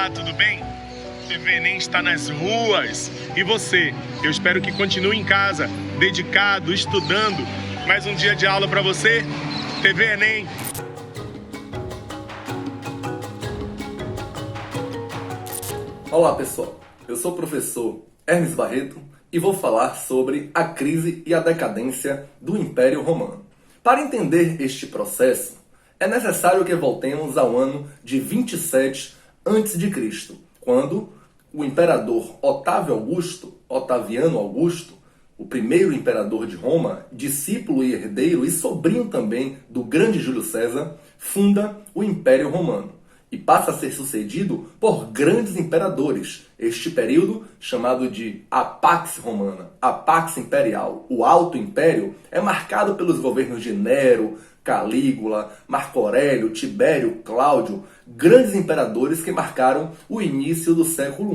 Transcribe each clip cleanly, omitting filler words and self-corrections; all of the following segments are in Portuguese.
Olá, tudo bem? TV Enem está nas ruas. E você? Eu espero que continue em casa, dedicado, estudando. Mais um dia de aula para você. TV Enem. Olá pessoal, eu sou o professor Hermes Barreto e vou falar sobre a crise e a decadência do Império Romano. Para entender este processo, é necessário que voltemos ao ano de 27 a.C., quando o imperador Otaviano Augusto, o primeiro imperador de Roma, discípulo e herdeiro e sobrinho também do grande Júlio César, funda o Império Romano e passa a ser sucedido por grandes imperadores. Este período, chamado de a Pax Romana, a Pax Imperial, o Alto Império, é marcado pelos governos de Nero, Calígula, Marco Aurélio, Tibério, Cláudio, grandes imperadores que marcaram o início do século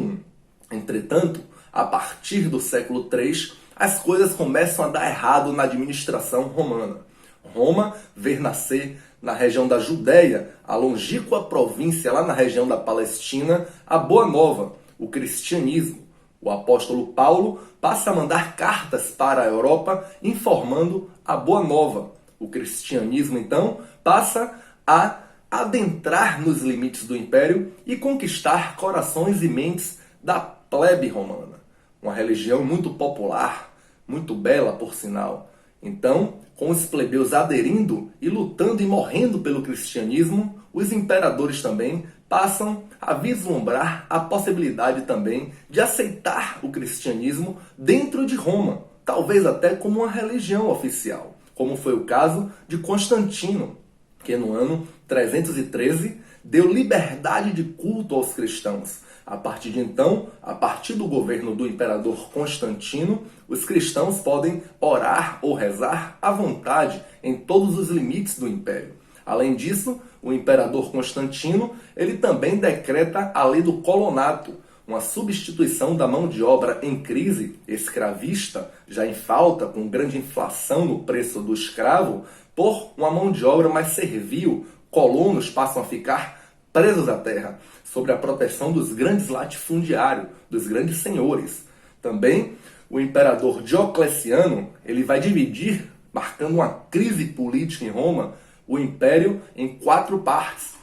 I. Entretanto, a partir do século III, as coisas começam a dar errado na administração romana. Roma vê nascer na região da Judéia, a longínqua província lá na região da Palestina, a Boa Nova, o cristianismo. O apóstolo Paulo passa a mandar cartas para a Europa informando a Boa Nova. O cristianismo, então, passa a adentrar nos limites do império e conquistar corações e mentes da plebe romana. Uma religião muito popular, muito bela, por sinal. Então, com os plebeus aderindo e lutando e morrendo pelo cristianismo, os imperadores também passam a vislumbrar a possibilidade também de aceitar o cristianismo dentro de Roma, talvez até como uma religião oficial, como foi o caso de Constantino, que no ano 313 deu liberdade de culto aos cristãos. A partir de então, a partir do governo do imperador Constantino, os cristãos podem orar ou rezar à vontade em todos os limites do império. Além disso, o imperador Constantino ele também decreta a lei do colonato, uma substituição da mão de obra em crise, escravista, já em falta, com grande inflação no preço do escravo, por uma mão de obra mais servil. Colonos passam a ficar presos à terra, sob a proteção dos grandes latifundiários, dos grandes senhores. Também o imperador Diocleciano ele vai dividir, marcando uma crise política em Roma, o império em 4 partes.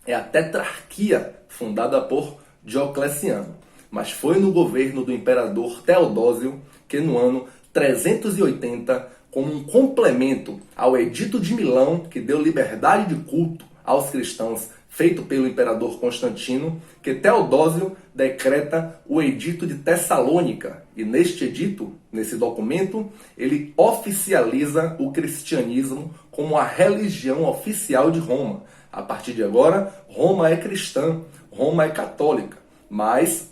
É a tetrarquia fundada por Diocleciano. Mas foi no governo do imperador Teodósio que no ano 380, como um complemento ao Edito de Milão, que deu liberdade de culto aos cristãos, feito pelo imperador Constantino, que Teodósio decreta o Edito de Tessalônica. E neste edito, nesse documento, ele oficializa o cristianismo como a religião oficial de Roma. A partir de agora, Roma é cristã, Roma é católica. Mas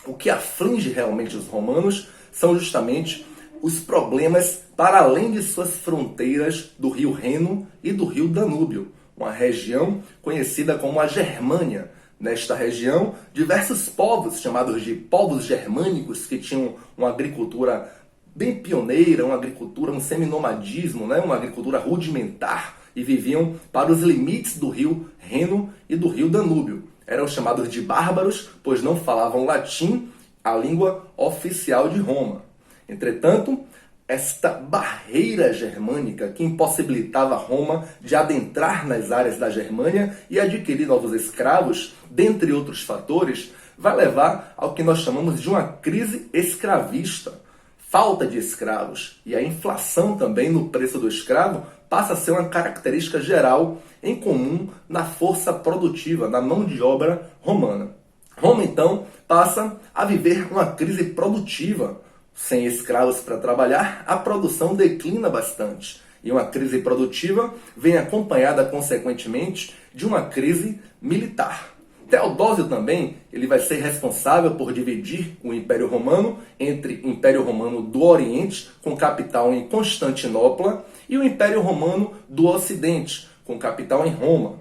o que aflige realmente os romanos são justamente os problemas para além de suas fronteiras do rio Reno e do rio Danúbio, uma região conhecida como a Germânia. Nesta região, diversos povos, chamados de povos germânicos, que tinham uma agricultura bem pioneira, uma agricultura, um seminomadismo, uma agricultura rudimentar, e viviam para os limites do rio Reno e do rio Danúbio. Eram chamados de bárbaros, pois não falavam latim, a língua oficial de Roma. Entretanto, esta barreira germânica que impossibilitava Roma de adentrar nas áreas da Germânia e adquirir novos escravos, dentre outros fatores, vai levar ao que nós chamamos de uma crise escravista. Falta de escravos e a inflação também no preço do escravo passa a ser uma característica geral em comum na força produtiva, na mão de obra romana. Roma, então, passa a viver uma crise produtiva. Sem escravos para trabalhar, a produção declina bastante. E uma crise produtiva vem acompanhada, consequentemente, de uma crise militar. Teodósio também ele vai ser responsável por dividir o Império Romano entre o Império Romano do Oriente, com capital em Constantinopla, e o Império Romano do Ocidente, com capital em Roma.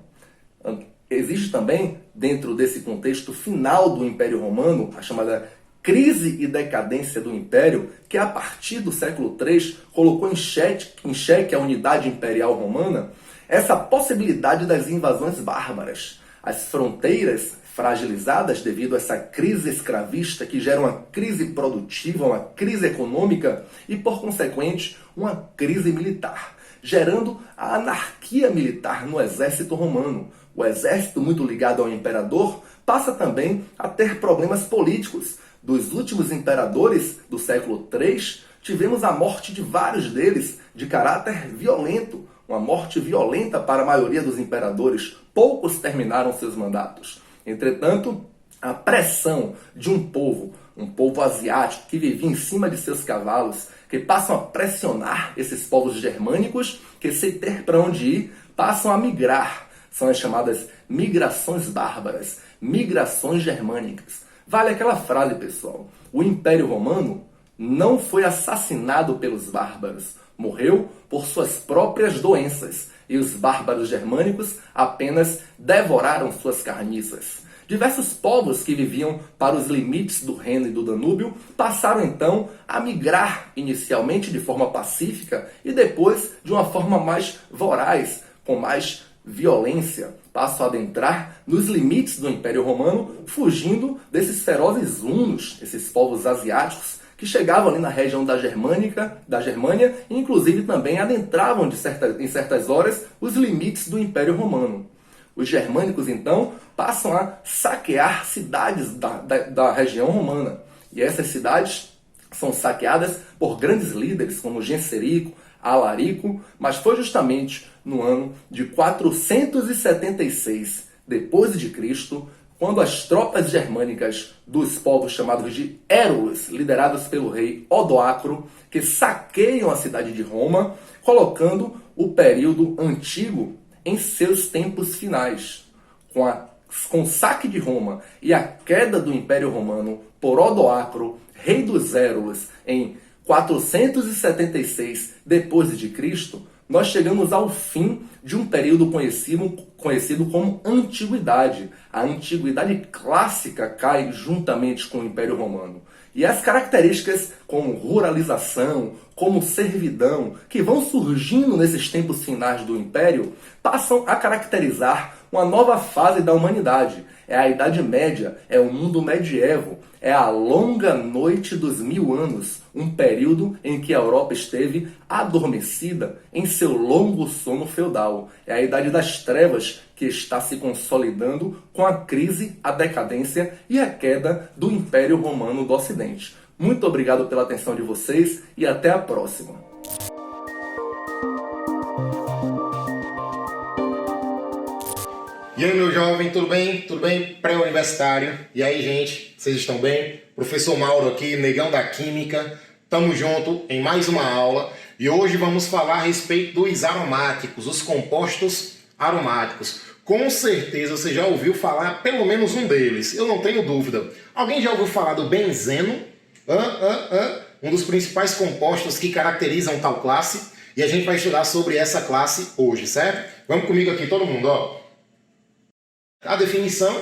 Existe também, dentro desse contexto final do Império Romano, a chamada crise e decadência do Império, que a partir do século III colocou em xeque a unidade imperial romana, essa possibilidade das invasões bárbaras. As fronteiras fragilizadas devido a essa crise escravista que gera uma crise produtiva, uma crise econômica e, por consequente, uma crise militar, gerando a anarquia militar no exército romano. O exército, muito ligado ao imperador, passa também a ter problemas políticos. Dos últimos imperadores do século III, tivemos a morte de vários deles de caráter violento, uma morte violenta para a maioria dos imperadores. Poucos terminaram seus mandatos. Entretanto, a pressão de um povo asiático que vivia em cima de seus cavalos, que passam a pressionar esses povos germânicos, que sem ter para onde ir, passam a migrar. São as chamadas migrações bárbaras, migrações germânicas. Vale aquela frase, pessoal. O Império Romano não foi assassinado pelos bárbaros, morreu por suas próprias doenças, e os bárbaros germânicos apenas devoraram suas carniças. Diversos povos que viviam para os limites do Reno e do Danúbio passaram então a migrar inicialmente de forma pacífica e depois de uma forma mais voraz, com mais violência. Passam a adentrar nos limites do Império Romano, fugindo desses ferozes hunos, esses povos asiáticos que chegavam ali na região da Germânia e inclusive também adentravam em certas horas os limites do Império Romano. Os germânicos, então, passam a saquear cidades da região romana. E essas cidades são saqueadas por grandes líderes como Genserico, Alarico, mas foi justamente no ano de 476 d.C., quando as tropas germânicas dos povos chamados de Érulos, liderados pelo rei Odoacro, que saqueiam a cidade de Roma, colocando o período antigo em seus tempos finais. Com o saque de Roma e a queda do Império Romano por Odoacro, rei dos Érulos, em 476 d.C., nós chegamos ao fim de um período conhecido como Antiguidade. A Antiguidade clássica cai juntamente com o Império Romano. E as características como ruralização, como servidão, que vão surgindo nesses tempos finais do Império, passam a caracterizar uma nova fase da humanidade. É a Idade Média, é o mundo medievo, é a longa noite dos 1000 anos, um período em que a Europa esteve adormecida em seu longo sono feudal. É a Idade das Trevas que está se consolidando com a crise, a decadência e a queda do Império Romano do Ocidente. Muito obrigado pela atenção de vocês e até a próxima. E aí, meu jovem, tudo bem? Tudo bem? Pré-universitário. E aí, gente, vocês estão bem? Professor Mauro aqui, negão da Química. Tamo junto em mais uma aula. E hoje vamos falar a respeito dos aromáticos, os compostos aromáticos. Com certeza você já ouviu falar pelo menos um deles, eu não tenho dúvida. Alguém já ouviu falar do benzeno? Um dos principais compostos que caracterizam tal classe. E a gente vai estudar sobre essa classe hoje, certo? Vamos comigo aqui, todo mundo, ó. A definição: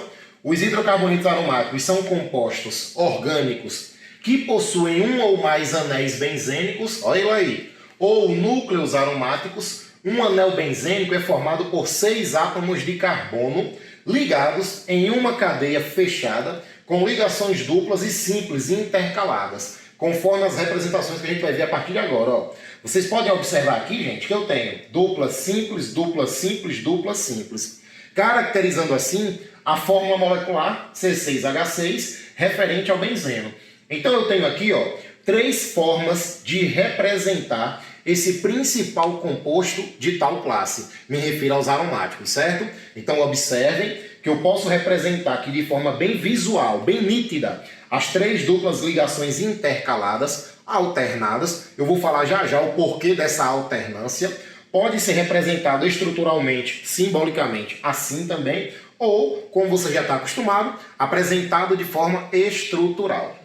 os hidrocarbonetos aromáticos são compostos orgânicos que possuem um ou mais anéis benzênicos, olha aí, ou núcleos aromáticos. Um anel benzênico é formado por 6 átomos de carbono ligados em uma cadeia fechada com ligações duplas e simples intercaladas, conforme as representações que a gente vai ver a partir de agora. Ó. Vocês podem observar aqui, gente, que eu tenho dupla simples, dupla simples, dupla simples, caracterizando assim a fórmula molecular C6H6 referente ao benzeno. Então eu tenho aqui, ó, 3 formas de representar esse principal composto de tal classe. Me refiro aos aromáticos, certo? Então observem que eu posso representar aqui de forma bem visual, bem nítida, as 3 duplas ligações intercaladas, alternadas. Eu vou falar já já o porquê dessa alternância. Pode ser representado estruturalmente, simbolicamente, assim também, ou, como você já está acostumado, apresentado de forma estrutural.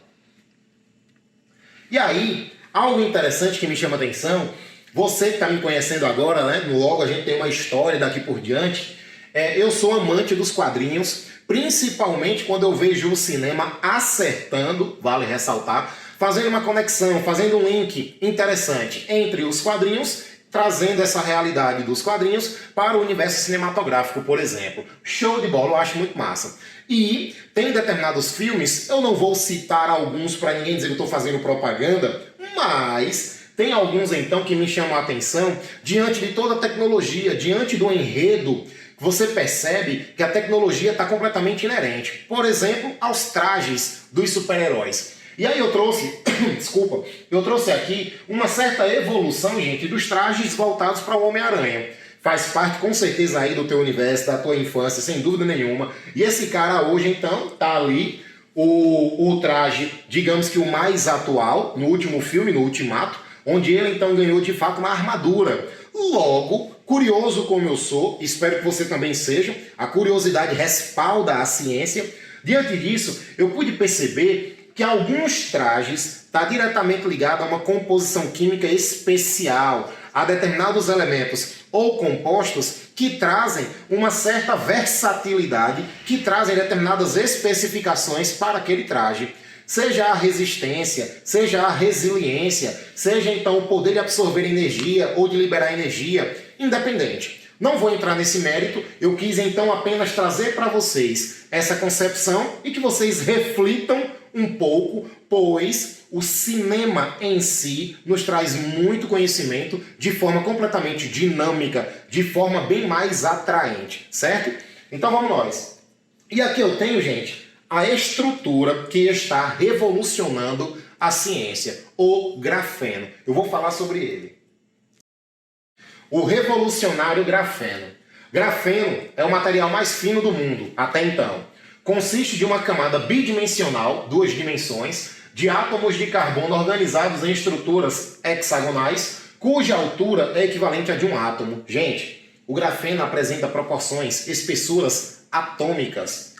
E aí, algo interessante que me chama a atenção, você que está me conhecendo agora, né? Logo a gente tem uma história daqui por diante. Eu sou amante dos quadrinhos, principalmente quando eu vejo o cinema acertando, vale ressaltar, fazendo uma conexão, fazendo um link interessante entre os quadrinhos trazendo essa realidade dos quadrinhos para o universo cinematográfico, por exemplo. Show de bola, eu acho muito massa. E tem determinados filmes, eu não vou citar alguns para ninguém dizer que eu estou fazendo propaganda, mas tem alguns então que me chamam a atenção diante de toda a tecnologia, diante do enredo. Você percebe que a tecnologia está completamente inerente. Por exemplo, aos trajes dos super-heróis. E aí eu trouxe, desculpa, eu trouxe aqui uma certa evolução, gente, dos trajes voltados para o Homem-Aranha. Faz parte com certeza aí do teu universo, da tua infância, sem dúvida nenhuma. E esse cara hoje então tá ali, o traje, digamos que o mais atual, no último filme, no Ultimato, onde ele então ganhou de fato uma armadura. Logo, curioso como eu sou, espero que você também seja, a curiosidade respalda a ciência. Diante disso, eu pude perceber que alguns trajes estão diretamente ligados a uma composição química especial, a determinados elementos ou compostos que trazem uma certa versatilidade, que trazem determinadas especificações para aquele traje. Seja a resistência, seja a resiliência, seja então o poder de absorver energia ou de liberar energia, independente. Não vou entrar nesse mérito, eu quis então apenas trazer para vocês essa concepção e que vocês reflitam um pouco, pois o cinema em si nos traz muito conhecimento de forma completamente dinâmica, de forma bem mais atraente, certo? Então vamos nós. E aqui eu tenho, gente, a estrutura que está revolucionando a ciência, o grafeno. Eu vou falar sobre ele. O revolucionário grafeno. Grafeno é o material mais fino do mundo, até então. Consiste de uma camada bidimensional, 2 dimensões, de átomos de carbono organizados em estruturas hexagonais, cuja altura é equivalente a de um átomo. Gente, o grafeno apresenta proporções, espessuras atômicas.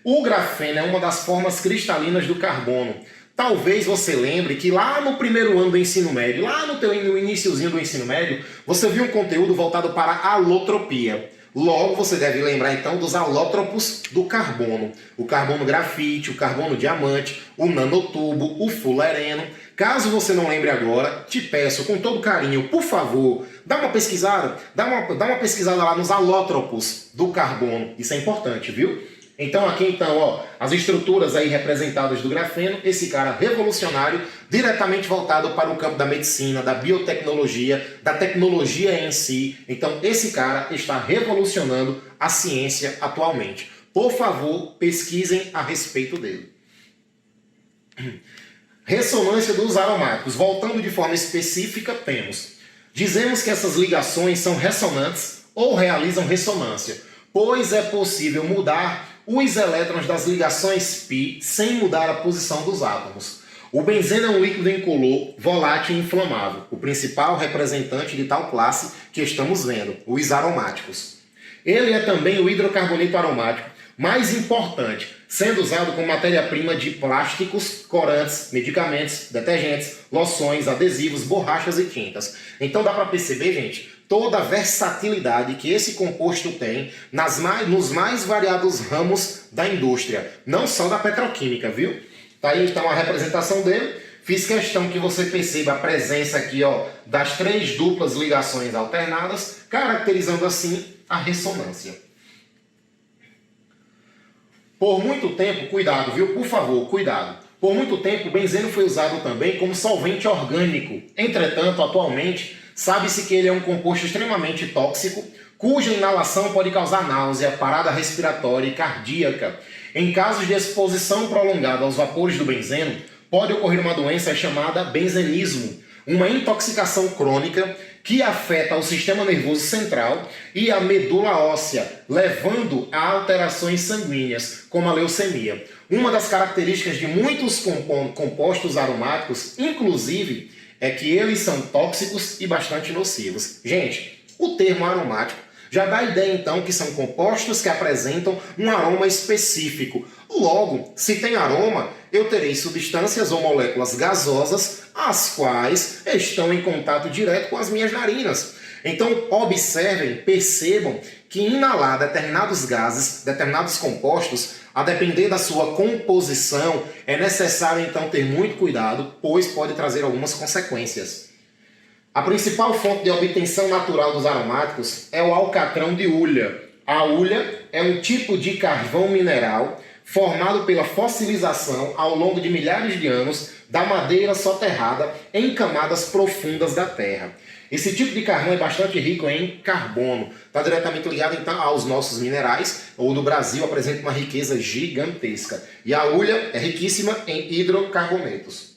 O grafeno é uma das formas cristalinas do carbono. Talvez você lembre que lá no primeiro ano do ensino médio, lá no iniciozinho do ensino médio, você viu um conteúdo voltado para a alotropia. Logo, você deve lembrar então dos alótropos do carbono. O carbono grafite, o carbono diamante, o nanotubo, o fulereno. Caso você não lembre agora, te peço com todo carinho, por favor, dá uma pesquisada, dá uma pesquisada lá nos alótropos do carbono. Isso é importante, viu? Então aqui então, ó, as estruturas aí representadas do grafeno, esse cara revolucionário, diretamente voltado para o campo da medicina, da biotecnologia, da tecnologia em si. Então esse cara está revolucionando a ciência atualmente. Por favor, pesquisem a respeito dele. Ressonância dos aromáticos. Voltando de forma específica, dizemos que essas ligações são ressonantes ou realizam ressonância, pois é possível mudar os elétrons das ligações π sem mudar a posição dos átomos. O benzeno é um líquido incolor, volátil e inflamável, o principal representante de tal classe que estamos vendo, os aromáticos. Ele é também o hidrocarboneto aromático mais importante, sendo usado como matéria-prima de plásticos, corantes, medicamentos, detergentes, loções, adesivos, borrachas e tintas. Então dá para perceber, gente, toda a versatilidade que esse composto tem nos mais variados ramos da indústria, não só da petroquímica, viu? Tá aí então a representação dele. Fiz questão que você perceba a presença aqui, ó, das 3 duplas ligações alternadas, caracterizando assim a ressonância. Por muito tempo, cuidado, viu? Por favor, cuidado. Por muito tempo, o benzeno foi usado também como solvente orgânico. Entretanto, atualmente, sabe-se que ele é um composto extremamente tóxico, cuja inalação pode causar náusea, parada respiratória e cardíaca. Em casos de exposição prolongada aos vapores do benzeno, pode ocorrer uma doença chamada benzenismo, uma intoxicação crônica que afeta o sistema nervoso central e a medula óssea, levando a alterações sanguíneas, como a leucemia. Uma das características de muitos compostos aromáticos, inclusive, é que eles são tóxicos e bastante nocivos. Gente, o termo aromático já dá a ideia então que são compostos que apresentam um aroma específico. Logo, se tem aroma, eu terei substâncias ou moléculas gasosas as quais estão em contato direto com as minhas narinas. Então observem, percebam que inalar determinados gases, determinados compostos, a depender da sua composição, é necessário então ter muito cuidado, pois pode trazer algumas consequências. A principal fonte de obtenção natural dos aromáticos é o alcatrão de hulha. A hulha é um tipo de carvão mineral formado pela fossilização ao longo de milhares de anos da madeira soterrada em camadas profundas da terra. Esse tipo de carvão é bastante rico em carbono, está diretamente ligado então aos nossos minerais. O do Brasil apresenta uma riqueza gigantesca. E a hulha é riquíssima em hidrocarbonetos.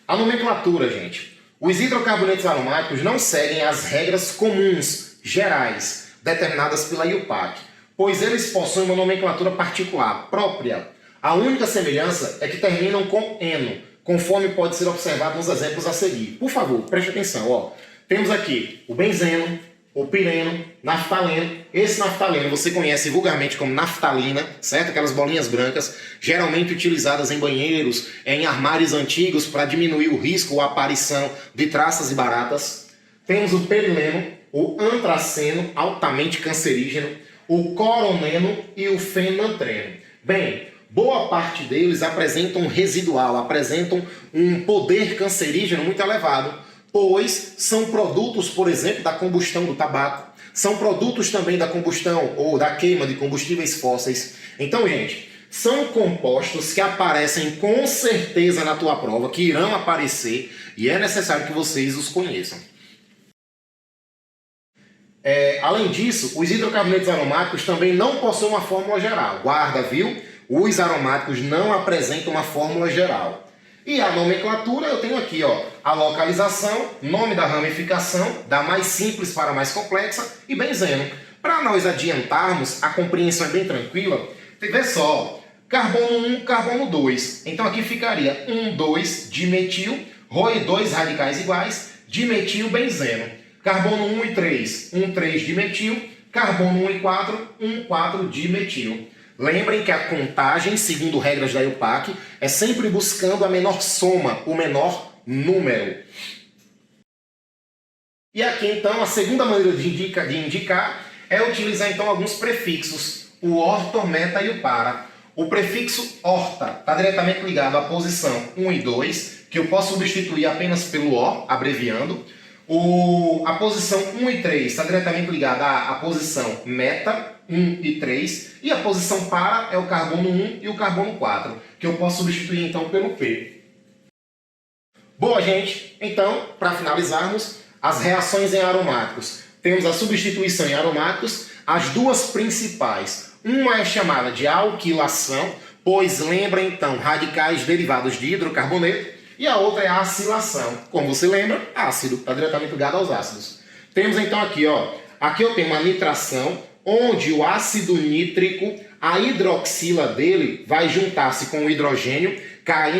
A nomenclatura, gente. Os hidrocarbonetos aromáticos não seguem as regras comuns, gerais, determinadas pela IUPAC, pois eles possuem uma nomenclatura particular, própria. A única semelhança é que terminam com eno, conforme pode ser observado nos exemplos a seguir. Por favor, preste atenção. Ó. Temos aqui o benzeno, o pireno, naftaleno. Esse naftaleno você conhece vulgarmente como naftalina, certo? Aquelas bolinhas brancas, geralmente utilizadas em banheiros, em armários antigos para diminuir o risco ou a aparição de traças e baratas. Temos o perileno, o antraceno, altamente cancerígeno, o coroneno e o fenantreno. Bem, boa parte deles apresentam residual, apresentam um poder cancerígeno muito elevado, pois são produtos, por exemplo, da combustão do tabaco, são produtos também da combustão ou da queima de combustíveis fósseis. Então, gente, são compostos que aparecem com certeza na tua prova, que irão aparecer, e é necessário que vocês os conheçam. Além disso, os hidrocarbonetos aromáticos também não possuem uma fórmula geral. Guarda, viu? Os aromáticos não apresentam uma fórmula geral. E a nomenclatura eu tenho aqui, ó, a localização, nome da ramificação, da mais simples para a mais complexa e benzeno. Para nós adiantarmos, a compreensão é bem tranquila. Vê só, carbono 1, carbono 2. Então aqui ficaria 1, 2, dimetil, ROE 2 radicais iguais, dimetil, benzeno. Carbono 1 e 3, 1, 3 dimetil, carbono 1 e 4, 1, 4 dimetil. Lembrem que a contagem, segundo regras da IUPAC, é sempre buscando a menor soma, o menor número. E aqui então a segunda maneira de indicar é utilizar então alguns prefixos, o orto, meta e o para. O prefixo orta está diretamente ligado à posição 1 e 2, que eu posso substituir apenas pelo O, abreviando. A posição 1 e 3 está diretamente ligada à posição meta, 1 e 3. E a posição para é o carbono 1 e o carbono 4, que eu posso substituir então pelo P. Boa, gente. Então, para finalizarmos, as reações em aromáticos. Temos a substituição em aromáticos, as duas principais. Uma é chamada de alquilação, pois lembra então radicais derivados de hidrocarboneto. E a outra é a acilação. Como você lembra, ácido, está diretamente ligado aos ácidos. Temos então aqui, ó, aqui eu tenho uma nitração, onde o ácido nítrico, a hidroxila dele vai juntar-se com o hidrogênio,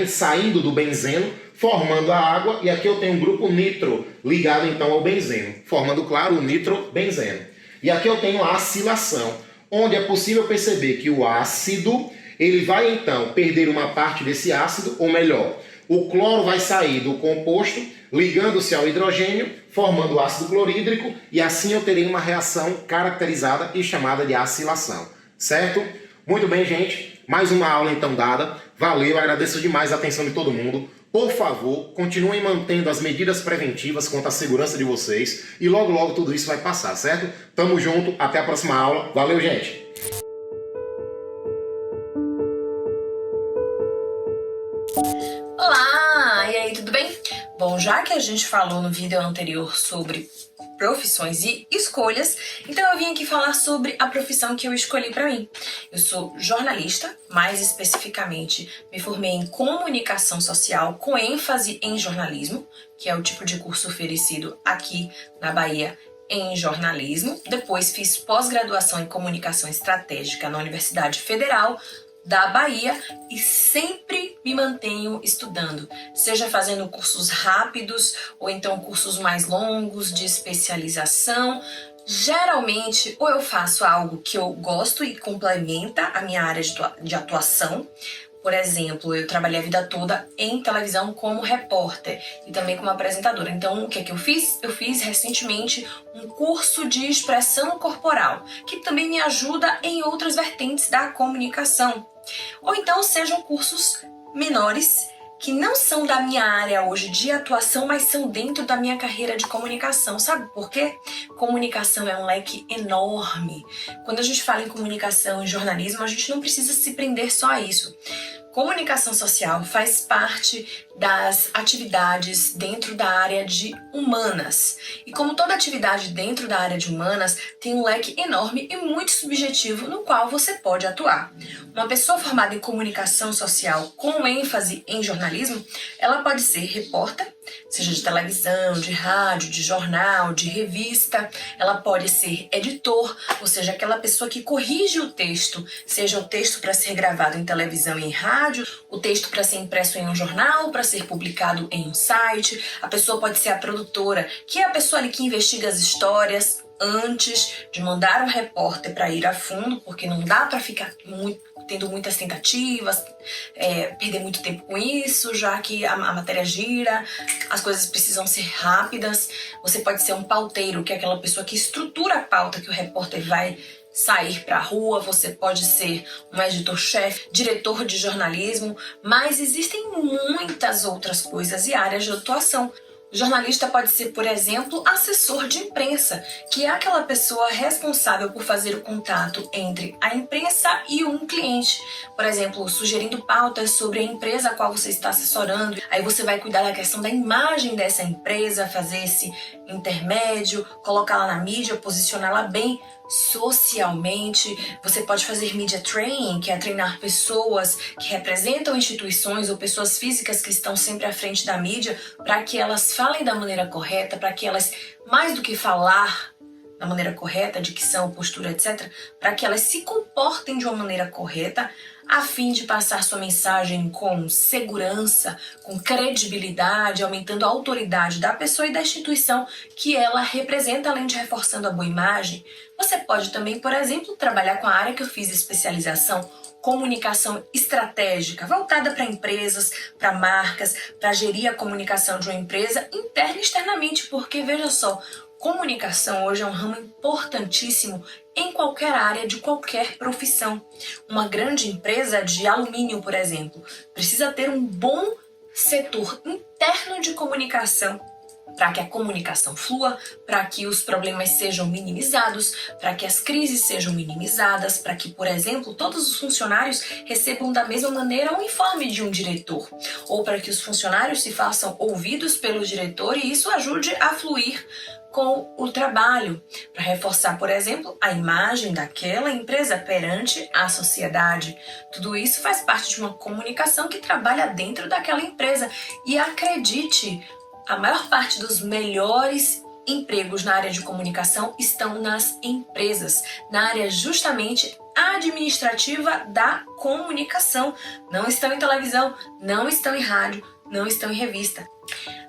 saindo do benzeno, formando a água, e aqui eu tenho um grupo nitro, ligado então ao benzeno, formando, claro, o nitrobenzeno. E aqui eu tenho a acilação, onde é possível perceber que o ácido, ele vai então perder uma parte desse ácido, ou melhor, o cloro vai sair do composto, ligando-se ao hidrogênio, formando o ácido clorídrico, e assim eu terei uma reação caracterizada e chamada de acilação. Certo? Muito bem, gente. Mais uma aula então dada. Valeu, agradeço demais a atenção de todo mundo. Por favor, continuem mantendo as medidas preventivas quanto à segurança de vocês, e logo logo tudo isso vai passar, certo? Tamo junto, até a próxima aula. Valeu, gente! Olá! E aí, tudo bem? Bom, já que a gente falou no vídeo anterior sobre profissões e escolhas, então eu vim aqui falar sobre a profissão que eu escolhi para mim. Eu sou jornalista, mais especificamente me formei em comunicação social com ênfase em jornalismo, que é o tipo de curso oferecido aqui na Bahia em jornalismo. Depois fiz pós-graduação em comunicação estratégica na Universidade Federal da Bahia e sempre me mantenho estudando, seja fazendo cursos rápidos ou então cursos mais longos de especialização. Geralmente, ou eu faço algo que eu gosto e complementa a minha área de atuação. Por exemplo, eu trabalhei a vida toda em televisão como repórter e também como apresentadora. Então, o que é que eu fiz? Eu fiz recentemente um curso de expressão corporal, que também me ajuda em outras vertentes da comunicação. Ou então sejam cursos menores que não são da minha área hoje de atuação, mas são dentro da minha carreira de comunicação. Sabe por quê? Comunicação é um leque enorme. Quando a gente fala em comunicação e jornalismo, a gente não precisa se prender só a isso. Comunicação social faz parte das atividades dentro da área de humanas. E como toda atividade dentro da área de humanas, tem um leque enorme e muito subjetivo no qual você pode atuar. Uma pessoa formada em comunicação social com ênfase em jornalismo, ela pode ser repórter, seja de televisão, de rádio, de jornal, de revista. Ela pode ser editor, ou seja, aquela pessoa que corrige o texto, seja o texto para ser gravado em televisão e em rádio, o texto para ser impresso em um jornal, para ser publicado em um site. A pessoa pode ser a produtora, que é a pessoa ali que investiga as histórias antes de mandar um repórter para ir a fundo, porque não dá para ficar tendo muitas tentativas, perder muito tempo com isso, já que a matéria gira, as coisas precisam ser rápidas. Você pode ser um pauteiro, que é aquela pessoa que estrutura a pauta que o repórter vai sair para a rua. Você pode ser um editor-chefe, diretor de jornalismo, mas existem muitas outras coisas e áreas de atuação. O jornalista pode ser, por exemplo, assessor de imprensa, que é aquela pessoa responsável por fazer o contato entre a imprensa e um cliente. Por exemplo, sugerindo pautas sobre a empresa a qual você está assessorando. Aí você vai cuidar da questão da imagem dessa empresa, fazer esse intermédio, colocá-la na mídia, posicioná-la bem socialmente. Você pode fazer media training, que é treinar pessoas que representam instituições ou pessoas físicas que estão sempre à frente da mídia, para que elas falem da maneira correta, para que elas, mais do que falar da maneira correta, dicção, postura, etc., para que elas se comportem de uma maneira correta, a fim de passar sua mensagem com segurança, com credibilidade, aumentando a autoridade da pessoa e da instituição que ela representa, além de reforçando a boa imagem. Você pode também, por exemplo, trabalhar com a área que eu fiz especialização, comunicação estratégica, voltada para empresas, para marcas, para gerir a comunicação de uma empresa interna e externamente, porque, veja só, comunicação hoje é um ramo importantíssimo em qualquer área, de qualquer profissão. Uma grande empresa de alumínio, por exemplo, precisa ter um bom setor interno de comunicação para que a comunicação flua, para que os problemas sejam minimizados, para que as crises sejam minimizadas, para que, por exemplo, todos os funcionários recebam da mesma maneira um informe de um diretor, ou para que os funcionários se façam ouvidos pelo diretor e isso ajude a fluir com o trabalho, para reforçar, por exemplo, a imagem daquela empresa perante a sociedade. Tudo isso faz parte de uma comunicação que trabalha dentro daquela empresa. E acredite, a maior parte dos melhores empregos na área de comunicação estão nas empresas, na área justamente administrativa da comunicação. Não estão em televisão, não estão em rádio, não estão em revista.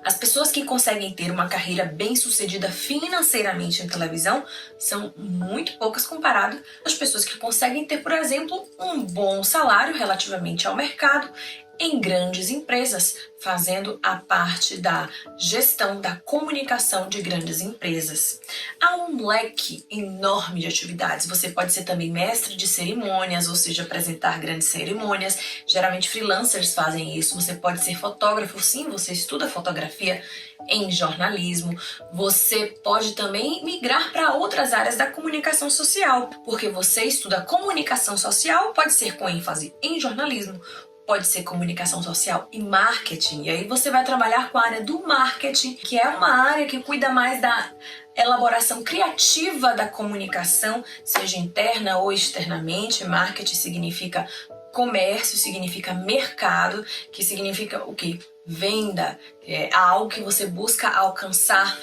As pessoas que conseguem ter uma carreira bem-sucedida financeiramente em televisão são muito poucas comparado às pessoas que conseguem ter, por exemplo, um bom salário relativamente ao mercado em grandes empresas, fazendo a parte da gestão da comunicação de grandes empresas. Há um leque enorme de atividades. Você pode ser também mestre de cerimônias, ou seja, apresentar grandes cerimônias. Geralmente freelancers fazem isso. Você pode ser fotógrafo, sim, você estuda fotografia em jornalismo. Você pode também migrar para outras áreas da comunicação social, porque você estuda comunicação social, pode ser com ênfase em jornalismo, pode ser comunicação social e marketing. E aí você vai trabalhar com a área do marketing, que é uma área que cuida mais da elaboração criativa da comunicação, seja interna ou externamente. Marketing significa comércio, significa mercado, que significa o quê? Venda. É algo que você busca alcançar.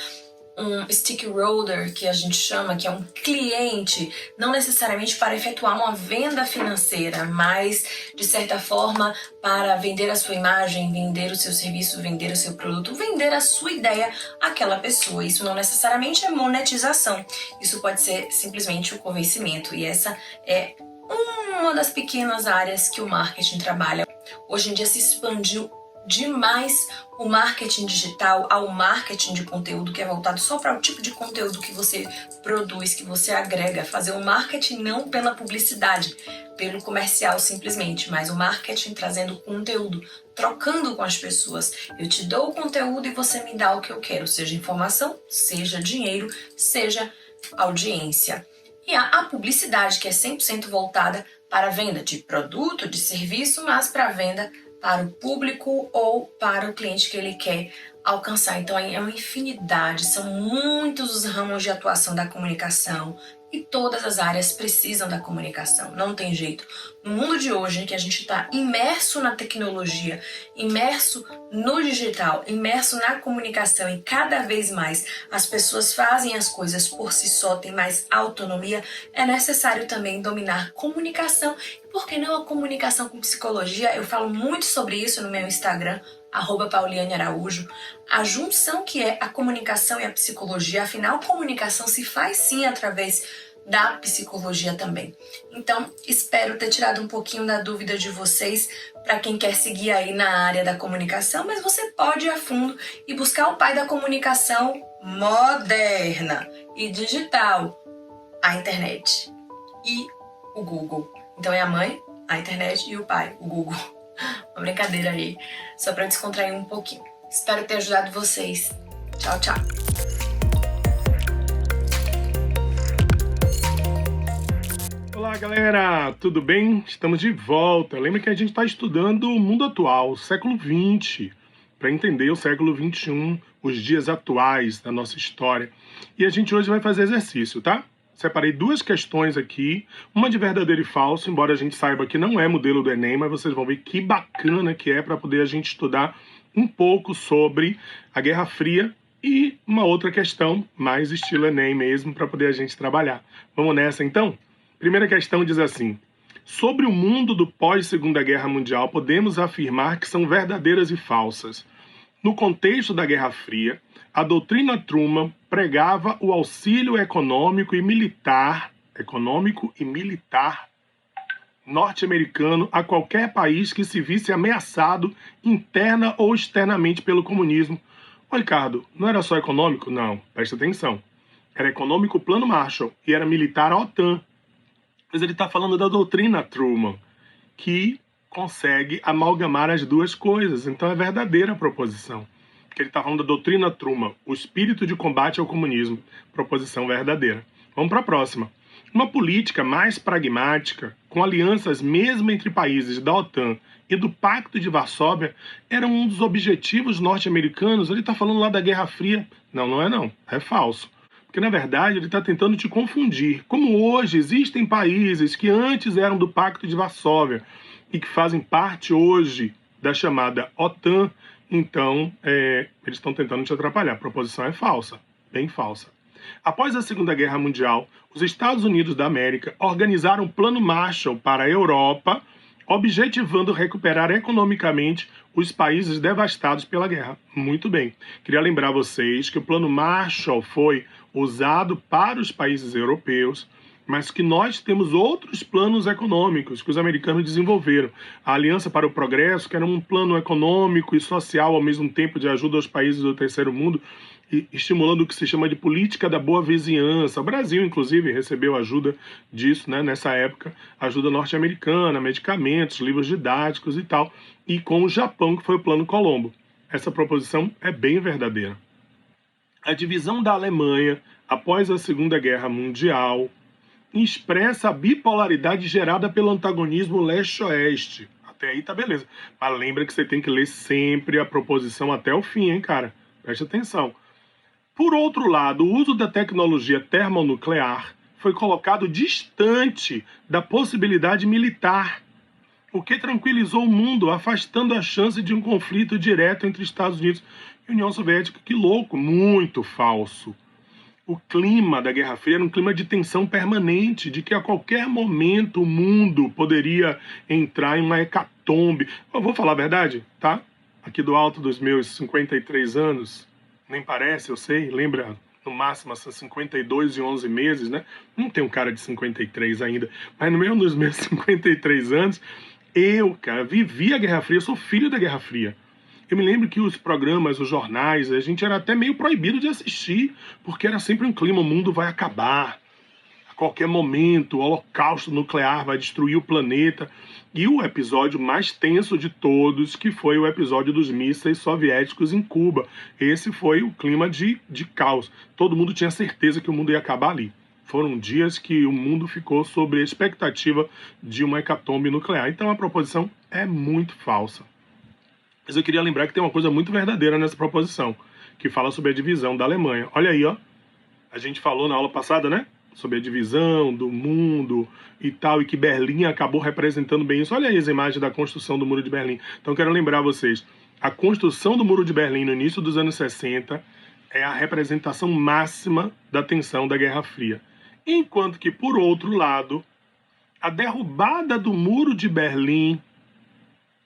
Um stakeholder, que a gente chama, que é um cliente, não necessariamente para efetuar uma venda financeira, mas, de certa forma, para vender a sua imagem, vender o seu serviço, vender o seu produto, vender a sua ideia àquela pessoa. Isso não necessariamente é monetização, isso pode ser simplesmente o convencimento, e essa é uma das pequenas áreas que o marketing trabalha. Hoje em dia se expandiu demais o marketing digital ao marketing de conteúdo, que é voltado só para o tipo de conteúdo que você produz, que você agrega. Fazer o marketing não pela publicidade, pelo comercial simplesmente, mas o marketing trazendo conteúdo, trocando com as pessoas. Eu te dou o conteúdo e você me dá o que eu quero, seja informação, seja dinheiro, seja audiência. E a publicidade, que é 100% voltada para a venda de produto, de serviço, mas para a venda para o público ou para o cliente que ele quer alcançar. Então é uma infinidade, são muitos os ramos de atuação da comunicação e todas as áreas precisam da comunicação, não tem jeito. No mundo de hoje, em que a gente está imerso na tecnologia, imerso no digital, imerso na comunicação e cada vez mais as pessoas fazem as coisas por si só, têm mais autonomia, é necessário também dominar comunicação. E por que não a comunicação com psicologia? Eu falo muito sobre isso no meu Instagram, @pauliane_araújo, a junção que é a comunicação e a psicologia. Afinal, comunicação se faz sim através da psicologia também. Então, espero ter tirado um pouquinho da dúvida de vocês para quem quer seguir aí na área da comunicação, mas você pode ir a fundo e buscar o pai da comunicação moderna e digital, a internet e o Google. Então é a mãe, a internet e o pai, o Google. Uma brincadeira aí, só para descontrair um pouquinho. Espero ter ajudado vocês. Tchau, tchau. Olá, galera, tudo bem? Estamos de volta. Lembra que a gente está estudando o mundo atual, século XX, para entender o século XXI, os dias atuais da nossa história. E a gente hoje vai fazer exercício, tá? Separei duas questões aqui, uma de verdadeiro e falso, embora a gente saiba que não é modelo do Enem, mas vocês vão ver que bacana que é para poder a gente estudar um pouco sobre a Guerra Fria e uma outra questão, mais estilo Enem mesmo, para poder a gente trabalhar. Vamos nessa então? Primeira questão diz assim: sobre o mundo do pós-Segunda Guerra Mundial, podemos afirmar que são verdadeiras e falsas. No contexto da Guerra Fria, a doutrina Truman pregava o auxílio econômico e militar norte-americano a qualquer país que se visse ameaçado interna ou externamente pelo comunismo. Ô, Ricardo, não era só econômico? Não, presta atenção. Era econômico o Plano Marshall e era militar a OTAN. Mas ele está falando da doutrina Truman, que consegue amalgamar as duas coisas. Então é verdadeira a proposição. Porque ele está falando da doutrina Truman, o espírito de combate ao comunismo. Proposição verdadeira. Vamos para a próxima. Uma política mais pragmática, com alianças mesmo entre países da OTAN e do Pacto de Varsóvia, era um dos objetivos norte-americanos. Ele está falando lá da Guerra Fria. Não, não é não. É falso. Porque, na verdade, ele está tentando te confundir. Como hoje existem países que antes eram do Pacto de Varsóvia e que fazem parte hoje da chamada OTAN, então eles estão tentando te atrapalhar. A proposição é falsa, bem falsa. Após a Segunda Guerra Mundial, os Estados Unidos da América organizaram o Plano Marshall para a Europa, objetivando recuperar economicamente os países devastados pela guerra. Muito bem. Queria lembrar vocês que o Plano Marshall foi usado para os países europeus, mas que nós temos outros planos econômicos que os americanos desenvolveram. A Aliança para o Progresso, que era um plano econômico e social ao mesmo tempo de ajuda aos países do terceiro mundo, estimulando o que se chama de política da boa vizinhança. O Brasil, inclusive, recebeu ajuda disso, né, nessa época, ajuda norte-americana, medicamentos, livros didáticos e tal, e com o Japão, que foi o Plano Colombo. Essa proposição é bem verdadeira. A divisão da Alemanha após a Segunda Guerra Mundial expressa a bipolaridade gerada pelo antagonismo leste-oeste. Até aí tá beleza. Mas lembra que você tem que ler sempre a proposição até o fim, hein, cara? Preste atenção. Por outro lado, o uso da tecnologia termonuclear foi colocado distante da possibilidade militar, o que tranquilizou o mundo, afastando a chance de um conflito direto entre Estados Unidos e União Soviética. Que louco, muito falso. O clima da Guerra Fria era um clima de tensão permanente, de que a qualquer momento o mundo poderia entrar em uma hecatombe. Eu vou falar a verdade, tá? Aqui do alto dos meus 53 anos, nem parece, eu sei, lembra, no máximo, são 52 e 11 meses, né? Não tem um cara de 53 ainda, mas no meio dos meus 53 anos, eu, cara, vivi a Guerra Fria, sou filho da Guerra Fria. Eu me lembro que os programas, os jornais, a gente era até meio proibido de assistir, porque era sempre um clima, o mundo vai acabar. A qualquer momento, o holocausto nuclear vai destruir o planeta. E o episódio mais tenso de todos, que foi o episódio dos mísseis soviéticos em Cuba. Esse foi o clima de caos. Todo mundo tinha certeza que o mundo ia acabar ali. Foram dias que o mundo ficou sob a expectativa de uma hecatombe nuclear. Então a proposição é muito falsa. Mas eu queria lembrar que tem uma coisa muito verdadeira nessa proposição, que fala sobre a divisão da Alemanha. Olha aí, ó. A gente falou na aula passada, né? Sobre a divisão do mundo e tal, e que Berlim acabou representando bem isso. Olha aí as imagens da construção do Muro de Berlim. Então quero lembrar vocês, a construção do Muro de Berlim no início dos anos 60 é a representação máxima da tensão da Guerra Fria. Enquanto que, por outro lado, a derrubada do Muro de Berlim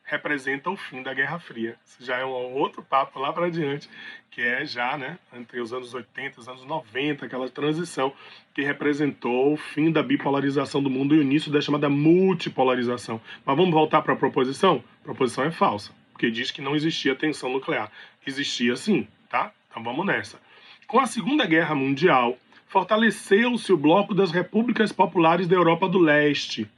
representa o fim da Guerra Fria. Isso já é um outro papo lá para adiante, que é já, né, entre os anos 80 e os anos 90, aquela transição que representou o fim da bipolarização do mundo e o início da chamada multipolarização. Mas vamos voltar para a proposição? A proposição é falsa, porque diz que não existia tensão nuclear. Existia sim, tá? Então vamos nessa. Com a Segunda Guerra Mundial, fortaleceu-se o bloco das repúblicas populares da Europa do Leste,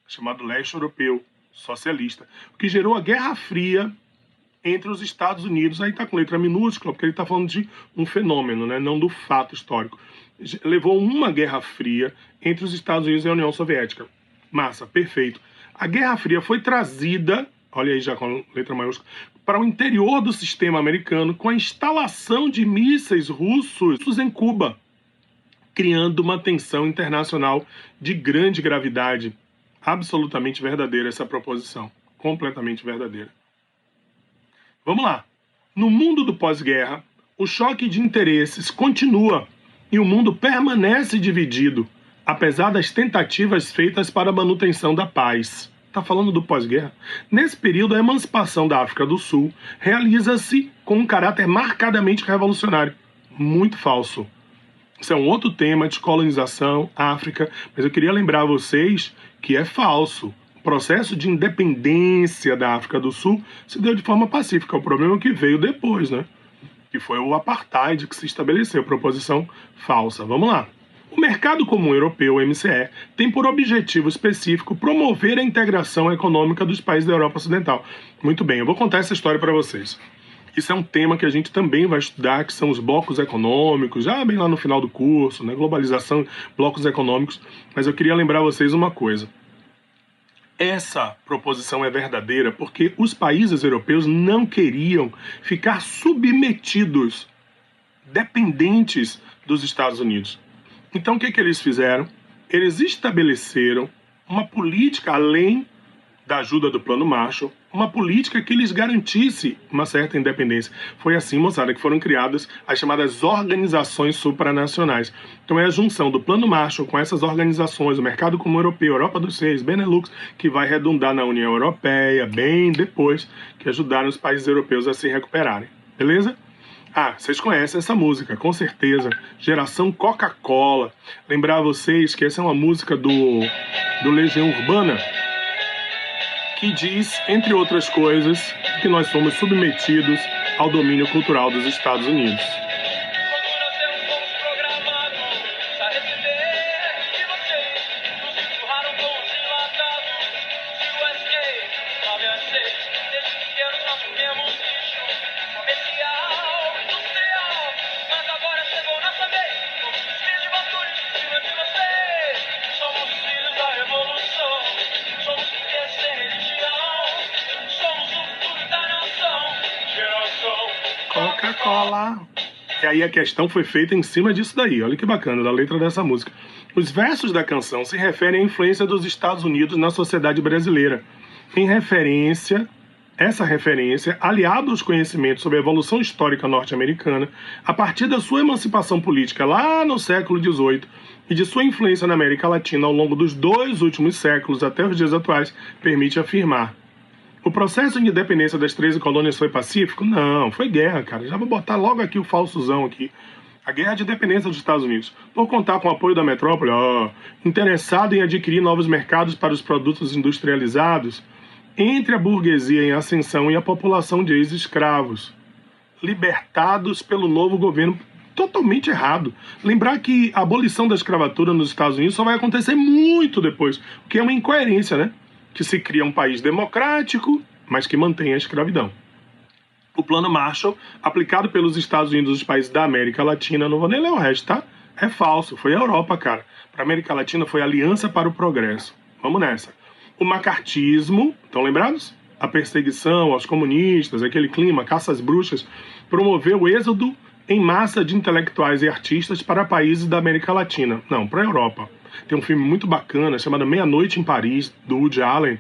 chamado Leste Europeu, socialista, o que gerou a Guerra Fria entre os Estados Unidos. Aí está com letra minúscula, porque ele está falando de um fenômeno, né, não do fato histórico. Levou uma Guerra Fria entre os Estados Unidos e a União Soviética. Massa, perfeito. A Guerra Fria foi trazida, olha aí já com letra maiúscula, para o interior do sistema americano com a instalação de mísseis russos em Cuba, criando uma tensão internacional de grande gravidade. Absolutamente verdadeira essa proposição. Completamente verdadeira. Vamos lá. No mundo do pós-guerra, o choque de interesses continua e o mundo permanece dividido, apesar das tentativas feitas para a manutenção da paz. Está falando do pós-guerra? Nesse período, a emancipação da África do Sul realiza-se com um caráter marcadamente revolucionário. Muito falso. Isso é um outro tema de colonização, África, mas eu queria lembrar a vocês que é falso. O processo de independência da África do Sul se deu de forma pacífica. O problema é que veio depois, né? Que foi o apartheid que se estabeleceu, proposição falsa. Vamos lá. O Mercado Comum Europeu, o MCE, tem por objetivo específico promover a integração econômica dos países da Europa Ocidental. Muito bem, eu vou contar essa história para vocês. Isso é um tema que a gente também vai estudar, que são os blocos econômicos, já bem lá no final do curso, né? Globalização, blocos econômicos. Mas eu queria lembrar vocês uma coisa. Essa proposição é verdadeira porque os países europeus não queriam ficar submetidos, dependentes dos Estados Unidos. Então o que eles fizeram? Eles estabeleceram uma política além da ajuda do Plano Marshall, uma política que lhes garantisse uma certa independência. Foi assim, moçada, que foram criadas as chamadas organizações supranacionais. Então é a junção do Plano Marshall com essas organizações, o Mercado Comum Europeu, Europa dos Seis, Benelux, que vai redundar na União Europeia, bem depois que ajudaram os países europeus a se recuperarem. Beleza? Ah, vocês conhecem essa música, com certeza. Geração Coca-Cola. Lembrar vocês que essa é uma música do Legião Urbana, que diz, entre outras coisas, que nós somos submetidos ao domínio cultural dos Estados Unidos. Coca-Cola. E aí a questão foi feita em cima disso daí. Olha que bacana, da letra dessa música. Os versos da canção se referem à influência dos Estados Unidos na sociedade brasileira. Essa referência, aliada aos conhecimentos sobre a evolução histórica norte-americana, a partir da sua emancipação política lá no século XVIII e de sua influência na América Latina ao longo dos 2 últimos séculos até os dias atuais, permite afirmar: o processo de independência das 13 colônias foi pacífico? Não, foi guerra, cara. Já vou botar logo aqui o falsozão aqui. A guerra de independência dos Estados Unidos, por contar com o apoio da metrópole, interessado em adquirir novos mercados para os produtos industrializados, entre a burguesia em ascensão e a população de ex-escravos, libertados pelo novo governo. Totalmente errado. Lembrar que a abolição da escravatura nos Estados Unidos só vai acontecer muito depois, o que é uma incoerência, né? Que se cria um país democrático, mas que mantém a escravidão. O Plano Marshall, aplicado pelos Estados Unidos e os países da América Latina, não vou nem ler o resto, tá? É falso, foi a Europa, cara. Para a América Latina foi a Aliança para o Progresso. Vamos nessa. O macartismo, estão lembrados? A perseguição aos comunistas, aquele clima, caça às bruxas, promoveu o êxodo em massa de intelectuais e artistas para países da América Latina. Não, para a Europa. Tem um filme muito bacana chamado Meia-Noite em Paris, do Woody Allen,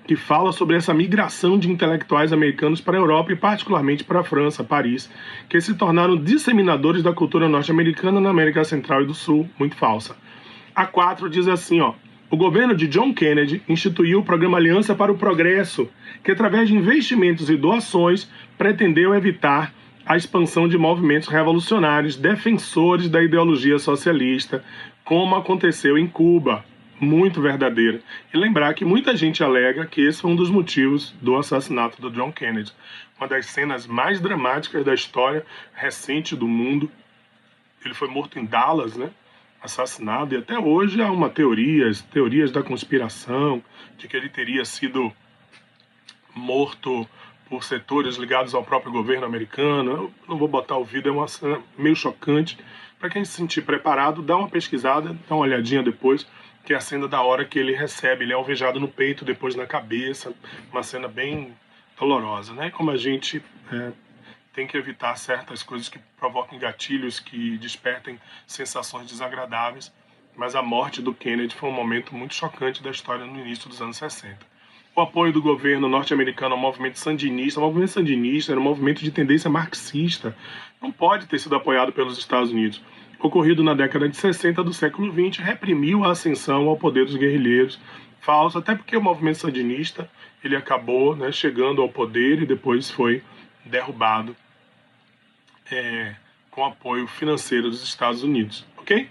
que fala sobre essa migração de intelectuais americanos para a Europa e particularmente para a França, Paris, que se tornaram disseminadores da cultura norte-americana na América Central e do Sul, muito falsa. A 4 diz assim, ó: o governo de John Kennedy instituiu o programa Aliança para o Progresso, que através de investimentos e doações pretendeu evitar a expansão de movimentos revolucionários defensores da ideologia socialista, como aconteceu em Cuba. Muito verdadeira. E lembrar que muita gente alega que esse foi um dos motivos do assassinato do John Kennedy. Uma das cenas mais dramáticas da história recente do mundo. Ele foi morto em Dallas, né? Assassinado. E até hoje há uma teorias da conspiração, de que ele teria sido morto por setores ligados ao próprio governo americano. Eu não vou botar o vídeo, é uma cena meio chocante. Para quem se sentir preparado, dá uma pesquisada, dá uma olhadinha depois, que é a cena da hora que ele recebe, ele é alvejado no peito, depois na cabeça, uma cena bem dolorosa, né? Como a gente tem que evitar certas coisas que provoquem gatilhos, que despertem sensações desagradáveis, mas a morte do Kennedy foi um momento muito chocante da história no início dos anos 60. O apoio do governo norte-americano ao movimento sandinista era um movimento de tendência marxista, não pode ter sido apoiado pelos Estados Unidos. Ocorrido na década de 60 do século XX, reprimiu a ascensão ao poder dos guerrilheiros. Falso, até porque o movimento sandinista ele acabou, né, chegando ao poder e depois foi derrubado com apoio financeiro dos Estados Unidos. Ok?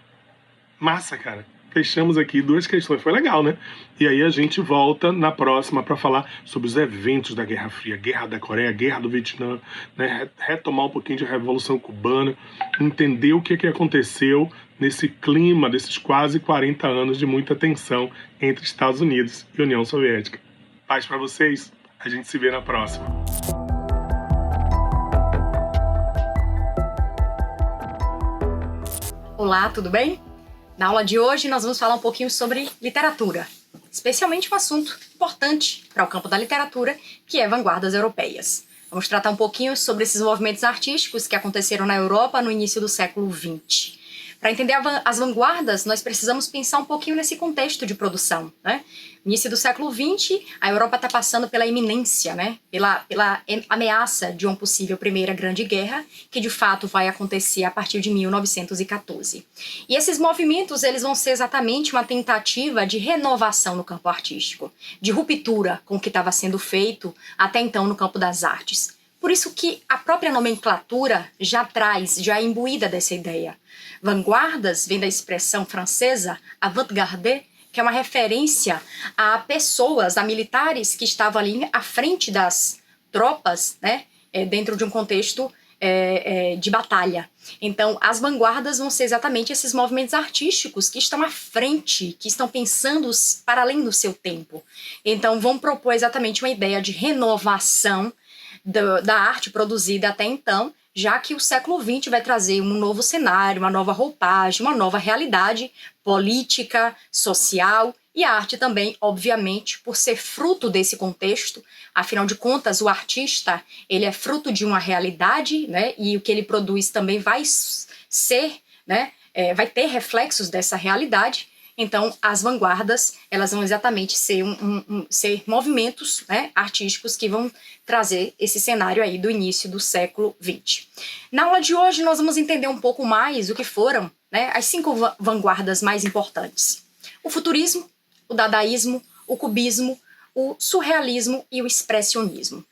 Massa, cara. Fechamos aqui 2 questões. Foi legal, né? E aí a gente volta na próxima para falar sobre os eventos da Guerra Fria, Guerra da Coreia, Guerra do Vietnã, né? Retomar um pouquinho de Revolução Cubana, entender o que aconteceu nesse clima desses quase 40 anos de muita tensão entre Estados Unidos e União Soviética. Paz para vocês. A gente se vê na próxima. Olá, tudo bem? Na aula de hoje nós vamos falar um pouquinho sobre literatura, especialmente um assunto importante para o campo da literatura, que é vanguardas europeias. Vamos tratar um pouquinho sobre esses movimentos artísticos que aconteceram na Europa no início do século XX. Para entender as vanguardas, nós precisamos pensar um pouquinho nesse contexto de produção, né? No início do século XX, a Europa está passando pela iminência, né? Pela ameaça de uma possível Primeira Grande Guerra, que de fato vai acontecer a partir de 1914. E esses movimentos eles vão ser exatamente uma tentativa de renovação no campo artístico, de ruptura com o que estava sendo feito até então no campo das artes. Por isso que a própria nomenclatura já é imbuída dessa ideia. Vanguardas vem da expressão francesa avant-garde, que é uma referência a pessoas, a militares que estavam ali à frente das tropas, né, dentro de um contexto de batalha. Então, as vanguardas vão ser exatamente esses movimentos artísticos que estão à frente, que estão pensando para além do seu tempo. Então, vão propor exatamente uma ideia de renovação da arte produzida até então, já que o século XX vai trazer um novo cenário, uma nova roupagem, uma nova realidade política, social e a arte também, obviamente, por ser fruto desse contexto. Afinal de contas, o artista ele é fruto de uma realidade, né? E o que ele produz também vai ser, né? Vai ter reflexos dessa realidade. Então, as vanguardas, elas vão exatamente ser, ser movimentos, né, artísticos que vão trazer esse cenário aí do início do século XX. Na aula de hoje, nós vamos entender um pouco mais o que foram, né, as 5 vanguardas mais importantes. O futurismo, o dadaísmo, o cubismo, o surrealismo e o expressionismo.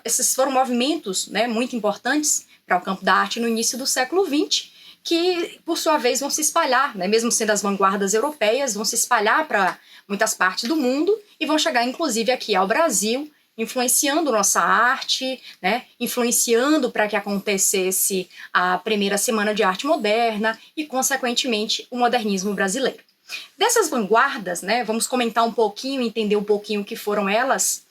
Esses foram movimentos, né, muito importantes para o campo da arte no início do século XX, que, por sua vez, vão se espalhar, né, mesmo sendo as vanguardas europeias, vão se espalhar para muitas partes do mundo e vão chegar, inclusive, aqui ao Brasil, influenciando nossa arte, né, influenciando para que acontecesse a primeira Semana de Arte Moderna e, consequentemente, o modernismo brasileiro. Dessas vanguardas, né, vamos comentar um pouquinho, entender um pouquinho o que foram elas.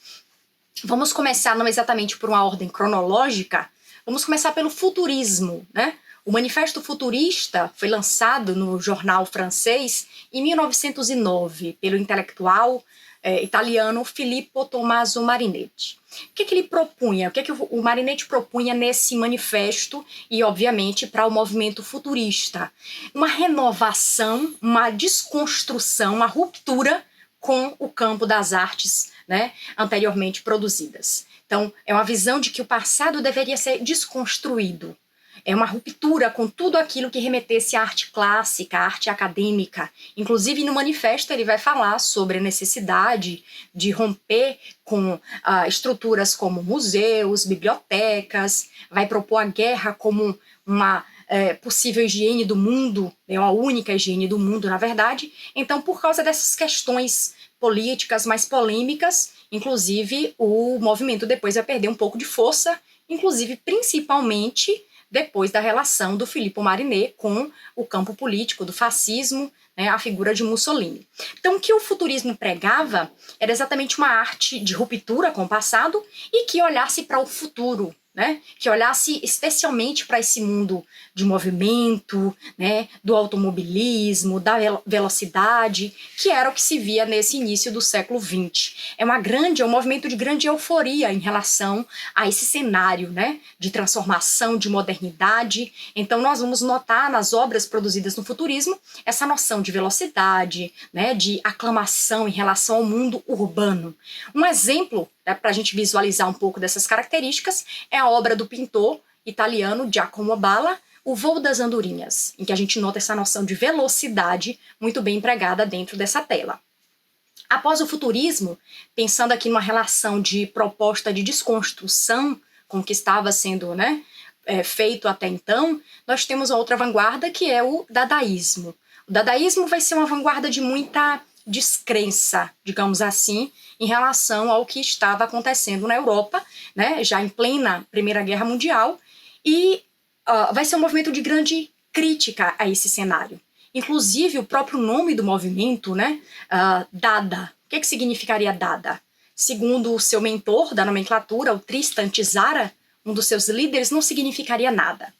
Vamos começar não exatamente por uma ordem cronológica, vamos começar pelo futurismo, né? O Manifesto Futurista foi lançado no jornal francês em 1909 pelo intelectual italiano Filippo Tommaso Marinetti. O que ele propunha? O que o Marinetti propunha nesse manifesto e, obviamente, para o movimento futurista? Uma renovação, uma desconstrução, uma ruptura com o campo das artes, né, anteriormente produzidas. Então, é uma visão de que o passado deveria ser desconstruído. É uma ruptura com tudo aquilo que remetesse à arte clássica, à arte acadêmica. Inclusive, no manifesto, ele vai falar sobre a necessidade de romper com estruturas como museus, bibliotecas, vai propor a guerra como uma possível higiene do mundo, é uma única higiene do mundo, na verdade. Então, por causa dessas questões políticas mais polêmicas, inclusive, o movimento depois vai perder um pouco de força, inclusive, principalmente, depois da relação do Filippo Marinetti com o campo político do fascismo, né, a figura de Mussolini. Então, o que o futurismo pregava era exatamente uma arte de ruptura com o passado e que olhasse para o futuro, né, que olhasse especialmente para esse mundo de movimento, né, do automobilismo, da velocidade, que era o que se via nesse início do século XX. É um movimento de grande euforia em relação a esse cenário, né, de transformação, de modernidade. Então nós vamos notar nas obras produzidas no futurismo essa noção de velocidade, né, de aclamação em relação ao mundo urbano. Um exemplo, para a gente visualizar um pouco dessas características, é a obra do pintor italiano Giacomo Balla, O Voo das Andorinhas, em que a gente nota essa noção de velocidade muito bem empregada dentro dessa tela. Após o futurismo, pensando aqui numa relação de proposta de desconstrução com o que estava sendo, né, feito até então, nós temos outra vanguarda que é o dadaísmo. O dadaísmo vai ser uma vanguarda de muita descrença, digamos assim, em relação ao que estava acontecendo na Europa, né, já em plena Primeira Guerra Mundial, e vai ser um movimento de grande crítica a esse cenário. Inclusive, o próprio nome do movimento, né, Dada. O que significaria Dada? Segundo o seu mentor da nomenclatura, o Tristan Tzara, um dos seus líderes, não significaria nada.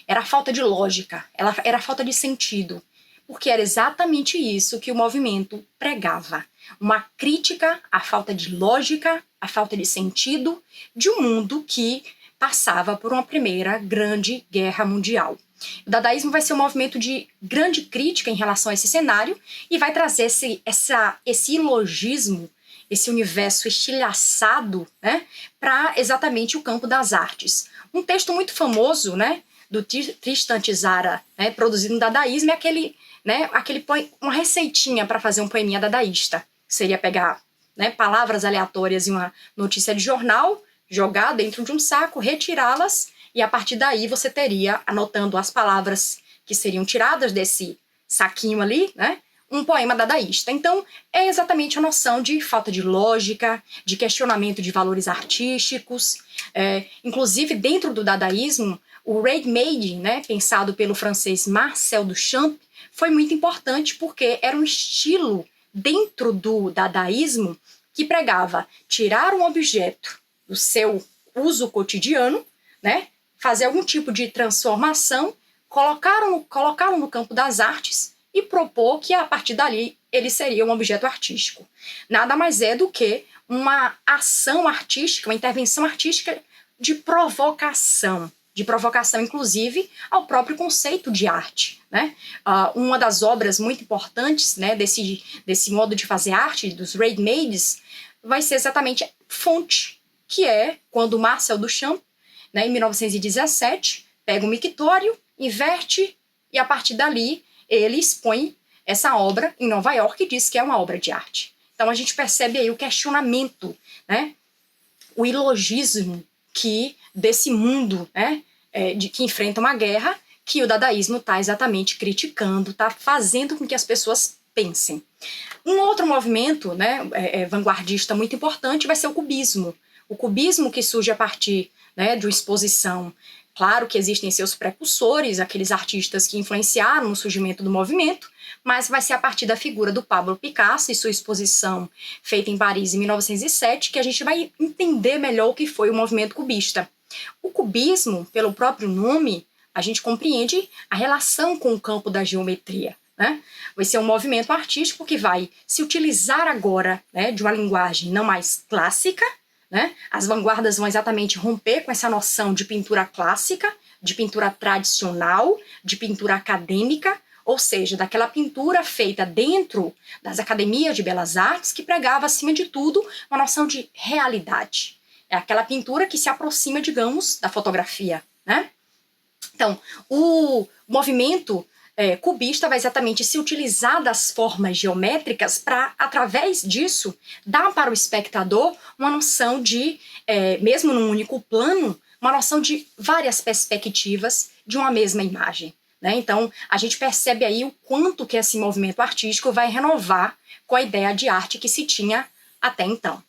Era falta de lógica, era falta de sentido. Porque era exatamente isso que o movimento pregava. Uma crítica à falta de lógica, à falta de sentido de um mundo que passava por uma primeira grande guerra mundial. O dadaísmo vai ser um movimento de grande crítica em relação a esse cenário e vai trazer esse ilogismo, esse universo estilhaçado, né, para exatamente o campo das artes. Um texto muito famoso, né, do Tristan Tzara, né, produzido no dadaísmo, é uma receitinha para fazer um poeminha dadaísta. Seria pegar, né, palavras aleatórias em uma notícia de jornal, jogar dentro de um saco, retirá-las, e a partir daí você teria, anotando as palavras que seriam tiradas desse saquinho ali, né, um poema dadaísta. Então, é exatamente a noção de falta de lógica, de questionamento de valores artísticos. Inclusive, dentro do dadaísmo, o ready-made, né, pensado pelo francês Marcel Duchamp, foi muito importante porque era um estilo dentro do dadaísmo que pregava tirar um objeto do seu uso cotidiano, né, fazer algum tipo de transformação, colocá-lo no campo das artes e propor que a partir dali ele seria um objeto artístico. Nada mais é do que uma ação artística, uma intervenção artística de provocação inclusive ao próprio conceito de arte, né? Uma das obras muito importantes, né, desse modo de fazer arte, dos ready-mades, vai ser exatamente Fonte, que é quando Marcel Duchamp, né, em 1917, pega um mictório, inverte e a partir dali ele expõe essa obra em Nova York e diz que é uma obra de arte. Então a gente percebe aí o questionamento, né, o ilogismo desse mundo, né, que enfrenta uma guerra, que o dadaísmo está exatamente criticando, está fazendo com que as pessoas pensem. Um outro movimento, né, vanguardista muito importante vai ser o cubismo. O cubismo que surge a partir, né, de uma exposição. Claro que existem seus precursores, aqueles artistas que influenciaram no surgimento do movimento, mas vai ser a partir da figura do Pablo Picasso e sua exposição feita em Paris em 1907 que a gente vai entender melhor o que foi o movimento cubista. O cubismo, pelo próprio nome, a gente compreende a relação com o campo da geometria, né? Vai ser um movimento artístico que vai se utilizar agora, né, de uma linguagem não mais clássica, né? As vanguardas vão exatamente romper com essa noção de pintura clássica, de pintura tradicional, de pintura acadêmica, ou seja, daquela pintura feita dentro das academias de belas artes que pregava, acima de tudo, uma noção de realidade. É aquela pintura que se aproxima, digamos, da fotografia, né? Então, o movimento cubista vai exatamente se utilizar das formas geométricas para, através disso, dar para o espectador uma noção de, mesmo num único plano, uma noção de várias perspectivas de uma mesma imagem, né? Então, a gente percebe aí o quanto que esse movimento artístico vai renovar com a ideia de arte que se tinha até então.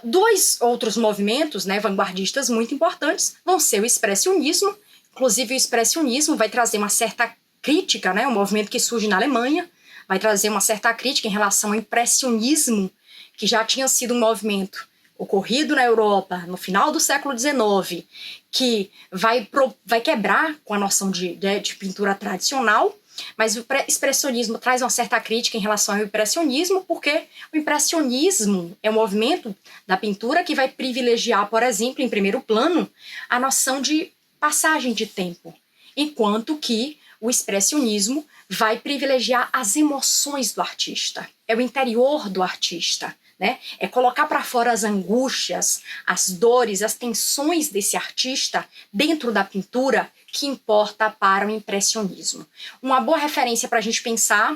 Dois outros movimentos, né, vanguardistas muito importantes vão ser o expressionismo. Inclusive, o expressionismo vai trazer uma certa crítica, né, um movimento que surge na Alemanha, vai trazer uma certa crítica em relação ao impressionismo, que já tinha sido um movimento ocorrido na Europa no final do século XIX, que vai quebrar com a noção de pintura tradicional, mas o expressionismo traz uma certa crítica em relação ao impressionismo, porque o impressionismo é um movimento da pintura que vai privilegiar, por exemplo, em primeiro plano, a noção de passagem de tempo, enquanto que o expressionismo vai privilegiar as emoções do artista, é o interior do artista, né? É colocar para fora as angústias, as dores, as tensões desse artista dentro da pintura que importa para o impressionismo. Uma boa referência para a gente pensar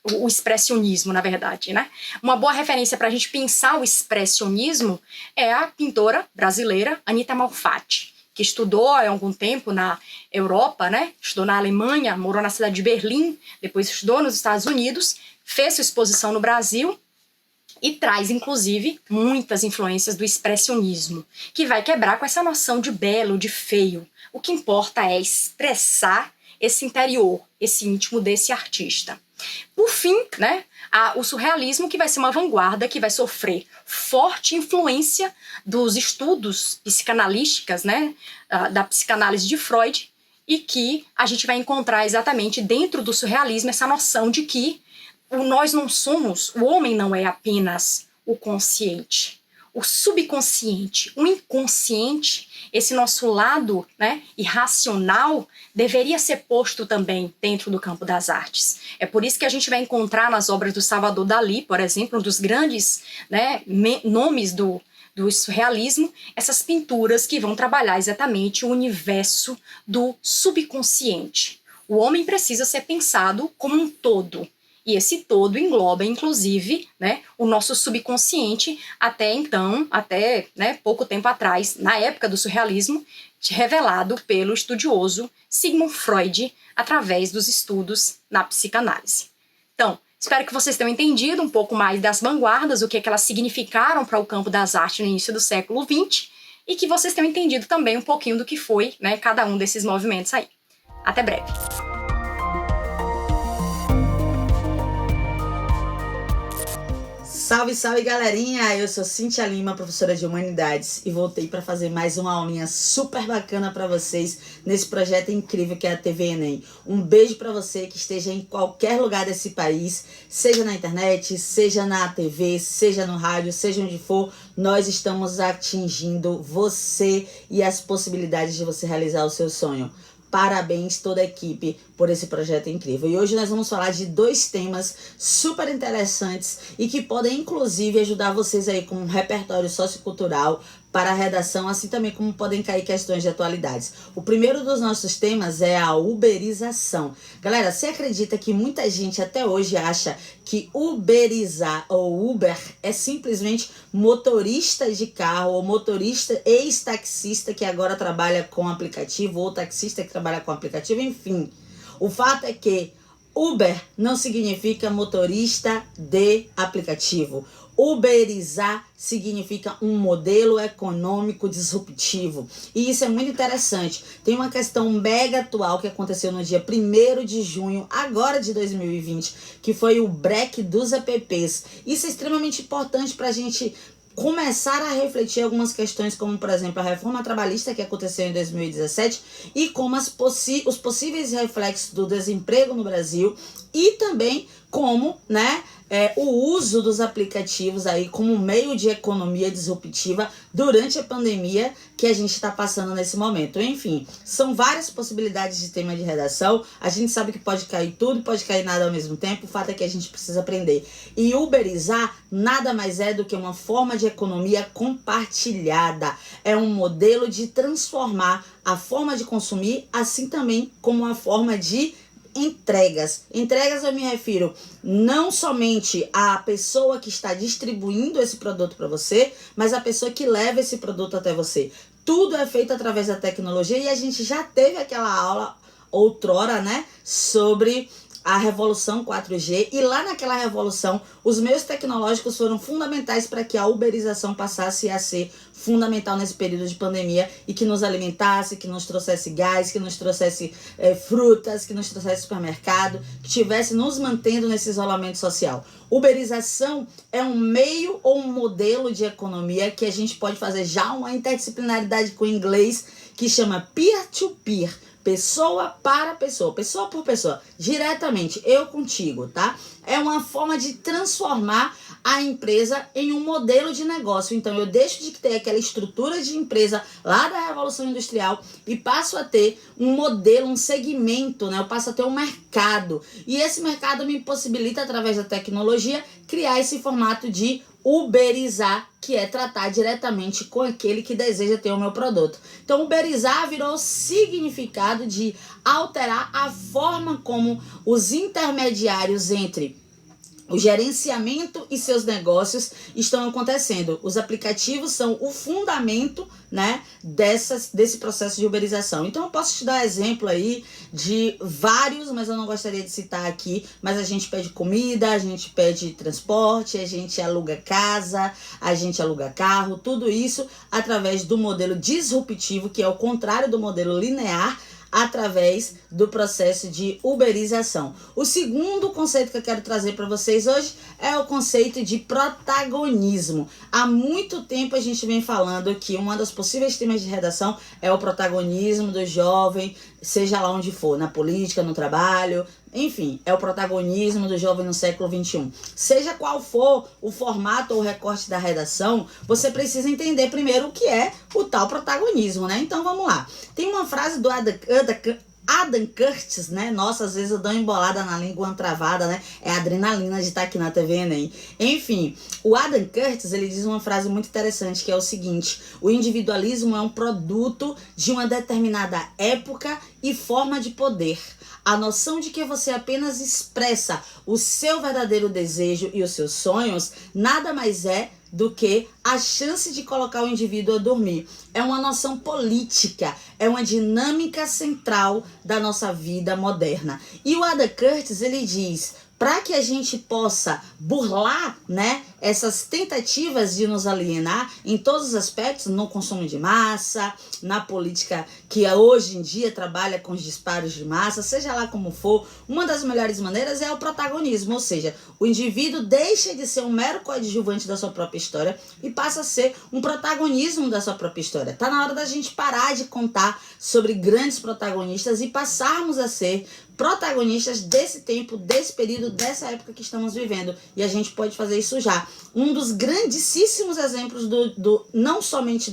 o expressionismo, na verdade, né? Uma boa referência para a gente pensar o expressionismo é a pintora brasileira Anita Malfatti, que estudou há algum tempo na Europa, né? Estudou na Alemanha, morou na cidade de Berlim, depois estudou nos Estados Unidos, fez sua exposição no Brasil e traz, inclusive, muitas influências do expressionismo, que vai quebrar com essa noção de belo, de feio. O que importa é expressar esse interior, esse íntimo desse artista. Por fim, né, o surrealismo, que vai ser uma vanguarda que vai sofrer forte influência dos estudos psicanalísticas, né, da psicanálise de Freud, e que a gente vai encontrar exatamente dentro do surrealismo essa noção de que nós não somos, o homem não é apenas o consciente, o subconsciente, o inconsciente, esse nosso lado, né, irracional, deveria ser posto também dentro do campo das artes. É por isso que a gente vai encontrar nas obras do Salvador Dalí, por exemplo, um dos grandes, né, nomes do surrealismo, essas pinturas que vão trabalhar exatamente o universo do subconsciente. O homem precisa ser pensado como um todo. E esse todo engloba, inclusive, né, o nosso subconsciente até então, né, pouco tempo atrás, na época do surrealismo, revelado pelo estudioso Sigmund Freud através dos estudos na psicanálise. Então, espero que vocês tenham entendido um pouco mais das vanguardas, o que elas significaram para o campo das artes no início do século XX e que vocês tenham entendido também um pouquinho do que foi, né, cada um desses movimentos aí. Até breve! Salve, salve, galerinha! Eu sou Cíntia Lima, professora de Humanidades, e voltei para fazer mais uma aulinha super bacana para vocês nesse projeto incrível que é a TV Enem. Um beijo para você que esteja em qualquer lugar desse país, seja na internet, seja na TV, seja no rádio, seja onde for, nós estamos atingindo você e as possibilidades de você realizar o seu sonho. Parabéns toda a equipe por esse projeto incrível. E hoje nós vamos falar de dois temas super interessantes e que podem inclusive ajudar vocês aí com um repertório sociocultural para a redação, assim também como podem cair questões de atualidades. O primeiro dos nossos temas é a uberização. Galera, você acredita que muita gente até hoje acha que uberizar ou Uber é simplesmente motorista de carro ou motorista ex-taxista que agora trabalha com aplicativo ou taxista que trabalha com aplicativo, enfim. O fato é que Uber não significa motorista de aplicativo. Uberizar significa um modelo econômico disruptivo. E isso é muito interessante. Tem uma questão mega atual que aconteceu no dia 1º de junho, agora de 2020, que foi o break dos apps. Isso é extremamente importante para a gente começar a refletir algumas questões, como, por exemplo, a reforma trabalhista que aconteceu em 2017 e como os possíveis reflexos do desemprego no Brasil e também como, o uso dos aplicativos aí como meio de economia disruptiva durante a pandemia que a gente está passando nesse momento. Enfim, são várias possibilidades de tema de redação. A gente sabe que pode cair tudo, pode cair nada ao mesmo tempo. O fato é que a gente precisa aprender. E uberizar nada mais é do que uma forma de economia compartilhada. É um modelo de transformar a forma de consumir, assim também como a forma de entregas. Entregas eu me refiro não somente à pessoa que está distribuindo esse produto para você, mas à pessoa que leva esse produto até você. Tudo é feito através da tecnologia e a gente já teve aquela aula outrora, sobre a revolução 4G, e lá naquela revolução os meios tecnológicos foram fundamentais para que a uberização passasse a ser fundamental nesse período de pandemia e que nos alimentasse, que nos trouxesse gás, que nos trouxesse frutas, que nos trouxesse supermercado, que estivesse nos mantendo nesse isolamento social. Uberização é um meio ou um modelo de economia que a gente pode fazer já uma interdisciplinaridade com o inglês que chama peer-to-peer. Pessoa para pessoa, pessoa por pessoa, diretamente, eu contigo, tá? É uma forma de transformar a empresa em um modelo de negócio. Então eu deixo de ter aquela estrutura de empresa lá da Revolução Industrial e passo a ter um modelo, um segmento, Eu passo a ter um mercado. E esse mercado me possibilita, através da tecnologia, criar esse formato de uberizar, que é tratar diretamente com aquele que deseja ter o meu produto. Então, uberizar virou o significado de alterar a forma como os intermediários entre o gerenciamento e seus negócios estão acontecendo. Os aplicativos são o fundamento, desse processo de uberização. Então eu posso te dar exemplo aí de vários, mas eu não gostaria de citar aqui, mas a gente pede comida, a gente pede transporte, a gente aluga casa, a gente aluga carro, tudo isso através do modelo disruptivo, que é o contrário do modelo linear, através do processo de uberização. O segundo conceito que eu quero trazer para vocês hoje é o conceito de protagonismo. Há muito tempo a gente vem falando que uma das possíveis temas de redação é o protagonismo do jovem, seja lá onde for, na política, no trabalho, enfim, é o protagonismo do jovem no século XXI. Seja qual for o formato ou o recorte da redação, você precisa entender primeiro o que é o tal protagonismo, Então vamos lá. Tem uma frase do Adam Curtis, Nossa, às vezes eu dou uma embolada na língua, uma travada, É a adrenalina de estar aqui na TV Enem. Enfim, o Adam Curtis, ele diz uma frase muito interessante, que é o seguinte: o individualismo é um produto de uma determinada época e forma de poder. A noção de que você apenas expressa o seu verdadeiro desejo e os seus sonhos nada mais é do que a chance de colocar o indivíduo a dormir. É uma noção política, é uma dinâmica central da nossa vida moderna. E o Adam Curtis, ele diz, para que a gente possa burlar, essas tentativas de nos alienar em todos os aspectos, no consumo de massa, na política que hoje em dia trabalha com os disparos de massa, seja lá como for, uma das melhores maneiras é o protagonismo, ou seja, o indivíduo deixa de ser um mero coadjuvante da sua própria história e passa a ser um protagonismo da sua própria história. Tá na hora da gente parar de contar sobre grandes protagonistas e passarmos a ser protagonistas desse tempo, desse período, dessa época que estamos vivendo. E a gente pode fazer isso já. Um dos grandíssimos exemplos não somente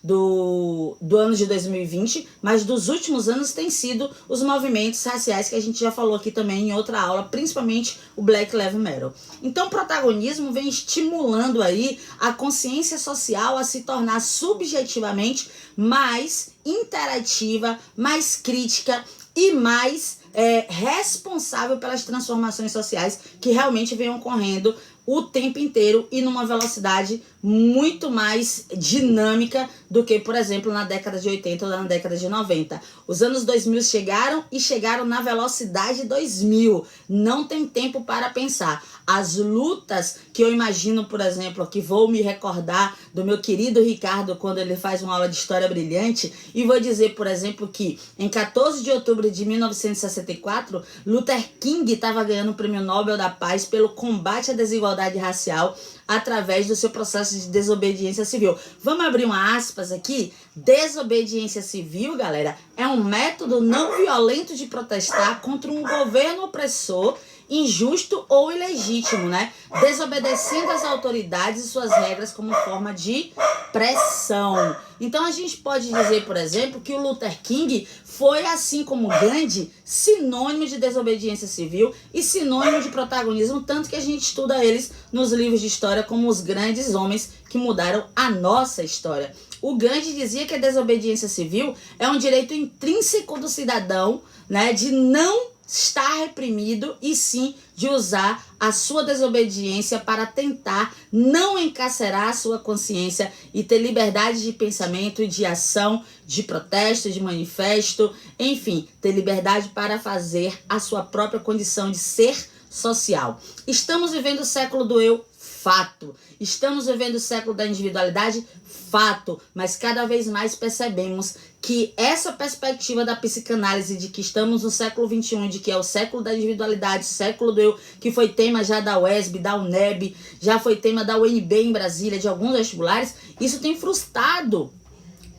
do ano de 2020, mas dos últimos anos tem sido os movimentos raciais que a gente já falou aqui também em outra aula, principalmente o Black Lives Matter. Então o protagonismo vem estimulando aí a consciência social a se tornar subjetivamente mais interativa, mais crítica e mais responsável pelas transformações sociais que realmente vêm ocorrendo o tempo inteiro e numa velocidade muito mais dinâmica do que, por exemplo, na década de 80 ou na década de 90. Os anos 2000 chegaram e chegaram na velocidade 2000. Não tem tempo para pensar. As lutas que eu imagino, por exemplo, que vou me recordar do meu querido Ricardo quando ele faz uma aula de história brilhante, e vou dizer, por exemplo, que em 14 de outubro de 1964, Luther King estava ganhando o Prêmio Nobel da Paz pelo combate à desigualdade racial através do seu processo de desobediência civil. Vamos abrir uma aspas aqui? Desobediência civil, galera, é um método não violento de protestar contra um governo opressor, injusto ou ilegítimo, né? Desobedecendo às autoridades e suas regras como forma de pressão. Então a gente pode dizer, por exemplo, que o Luther King foi, assim como Gandhi, sinônimo de desobediência civil e sinônimo de protagonismo, tanto que a gente estuda eles nos livros de história como os grandes homens que mudaram a nossa história. O Gandhi dizia que a desobediência civil é um direito intrínseco do cidadão, né, de não estar reprimido e sim de usar a sua desobediência para tentar não encarcerar a sua consciência e ter liberdade de pensamento e de ação, de protesto, de manifesto, enfim, ter liberdade para fazer a sua própria condição de ser social. Estamos vivendo o século do eu, fato. Estamos vivendo o século da individualidade, fato. Mas cada vez mais percebemos que essa perspectiva da psicanálise de que estamos no século XXI, de que é o século da individualidade, o século do eu, que foi tema já da UESB, da UNEB, já foi tema da UNB em Brasília, de alguns vestibulares, isso tem frustrado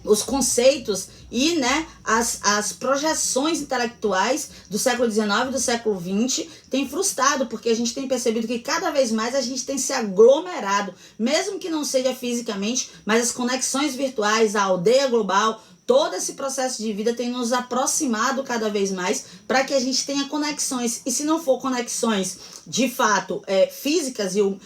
os conceitos e, né, as projeções intelectuais do século XIX e do século XX tem frustrado, porque a gente tem percebido que cada vez mais a gente tem se aglomerado, mesmo que não seja fisicamente, mas as conexões virtuais, a aldeia global, todo esse processo de vida tem nos aproximado cada vez mais para que a gente tenha conexões. E se não for conexões de fato físicas e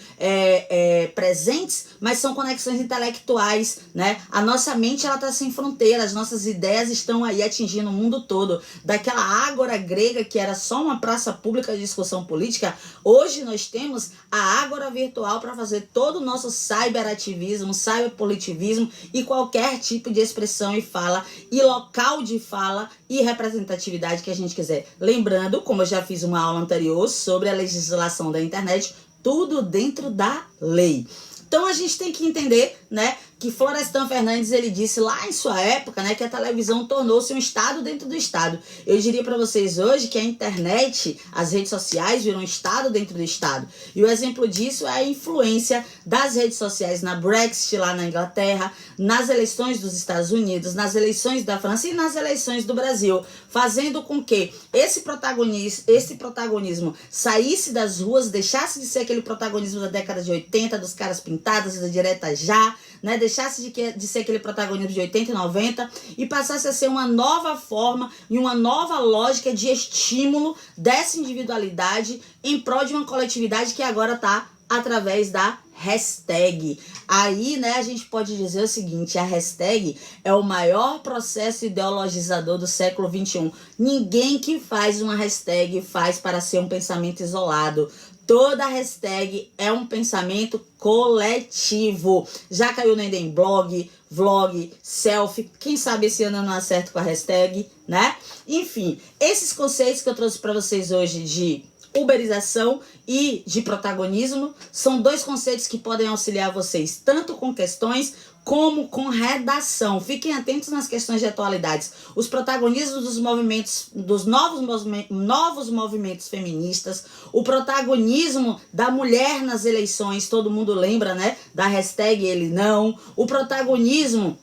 presentes, mas são conexões intelectuais, né? A nossa mente ela está sem fronteiras, as nossas ideias estão aí atingindo o mundo todo. Daquela ágora grega que era só uma praça pública de discussão política, hoje nós temos a ágora virtual para fazer todo o nosso cyberativismo, cyberpolitivismo e qualquer tipo de expressão e fala e local de fala e representatividade que a gente quiser. Lembrando, como eu já fiz uma aula anterior sobre a legislação da internet, tudo dentro da lei. Então a gente tem que entender, né, que Florestan Fernandes ele disse lá em sua época, né, que a televisão tornou-se um estado dentro do estado. Eu diria para vocês hoje que a internet, as redes sociais viram um estado dentro do estado. E o exemplo disso é a influência das redes sociais na Brexit lá na Inglaterra, nas eleições dos Estados Unidos, nas eleições da França e nas eleições do Brasil, fazendo com que esse protagonismo saísse das ruas, deixasse de ser aquele protagonismo da década de 80, dos caras pintados, da direta já, né, deixasse de ser aquele protagonismo de 80 e 90 e passasse a ser uma nova forma e uma nova lógica de estímulo dessa individualidade em prol de uma coletividade que agora está através da hashtag. Aí, né, a gente pode dizer o seguinte, a hashtag é o maior processo ideologizador do século XXI. Ninguém que faz uma hashtag faz para ser um pensamento isolado. Toda hashtag é um pensamento coletivo. Já caiu no Enem blog, vlog, selfie. Quem sabe esse ano eu não acerto com a hashtag, né? Enfim, esses conceitos que eu trouxe para vocês hoje de uberização e de protagonismo são dois conceitos que podem auxiliar vocês tanto com questões como com redação. Fiquem atentos nas questões de atualidades. Os protagonismos dos movimentos, dos novos movimentos feministas, o protagonismo da mulher nas eleições, todo mundo lembra, né? Da hashtag ele não, o protagonismo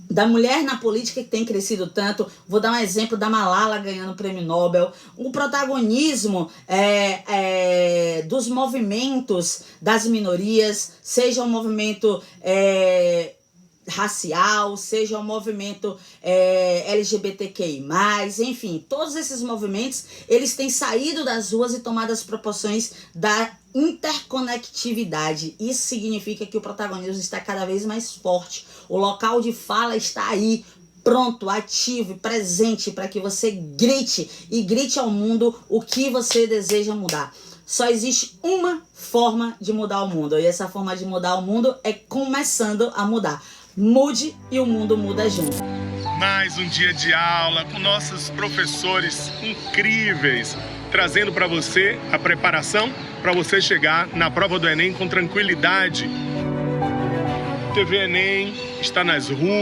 da mulher na política que tem crescido tanto. Vou dar um exemplo da Malala ganhando o Prêmio Nobel. O protagonismo dos movimentos das minorias, seja um movimento racial, seja o movimento LGBTQI+, enfim, todos esses movimentos, eles têm saído das ruas e tomado as proporções da interconectividade. Isso significa que o protagonismo está cada vez mais forte. O local de fala está aí, pronto, ativo e presente para que você grite e grite ao mundo o que você deseja mudar. Só existe uma forma de mudar o mundo, e essa forma de mudar o mundo é começando a mudar. Mude e o mundo muda junto. Mais um dia de aula com nossos professores incríveis, trazendo para você a preparação para você chegar na prova do Enem com tranquilidade. TV Enem está nas ruas.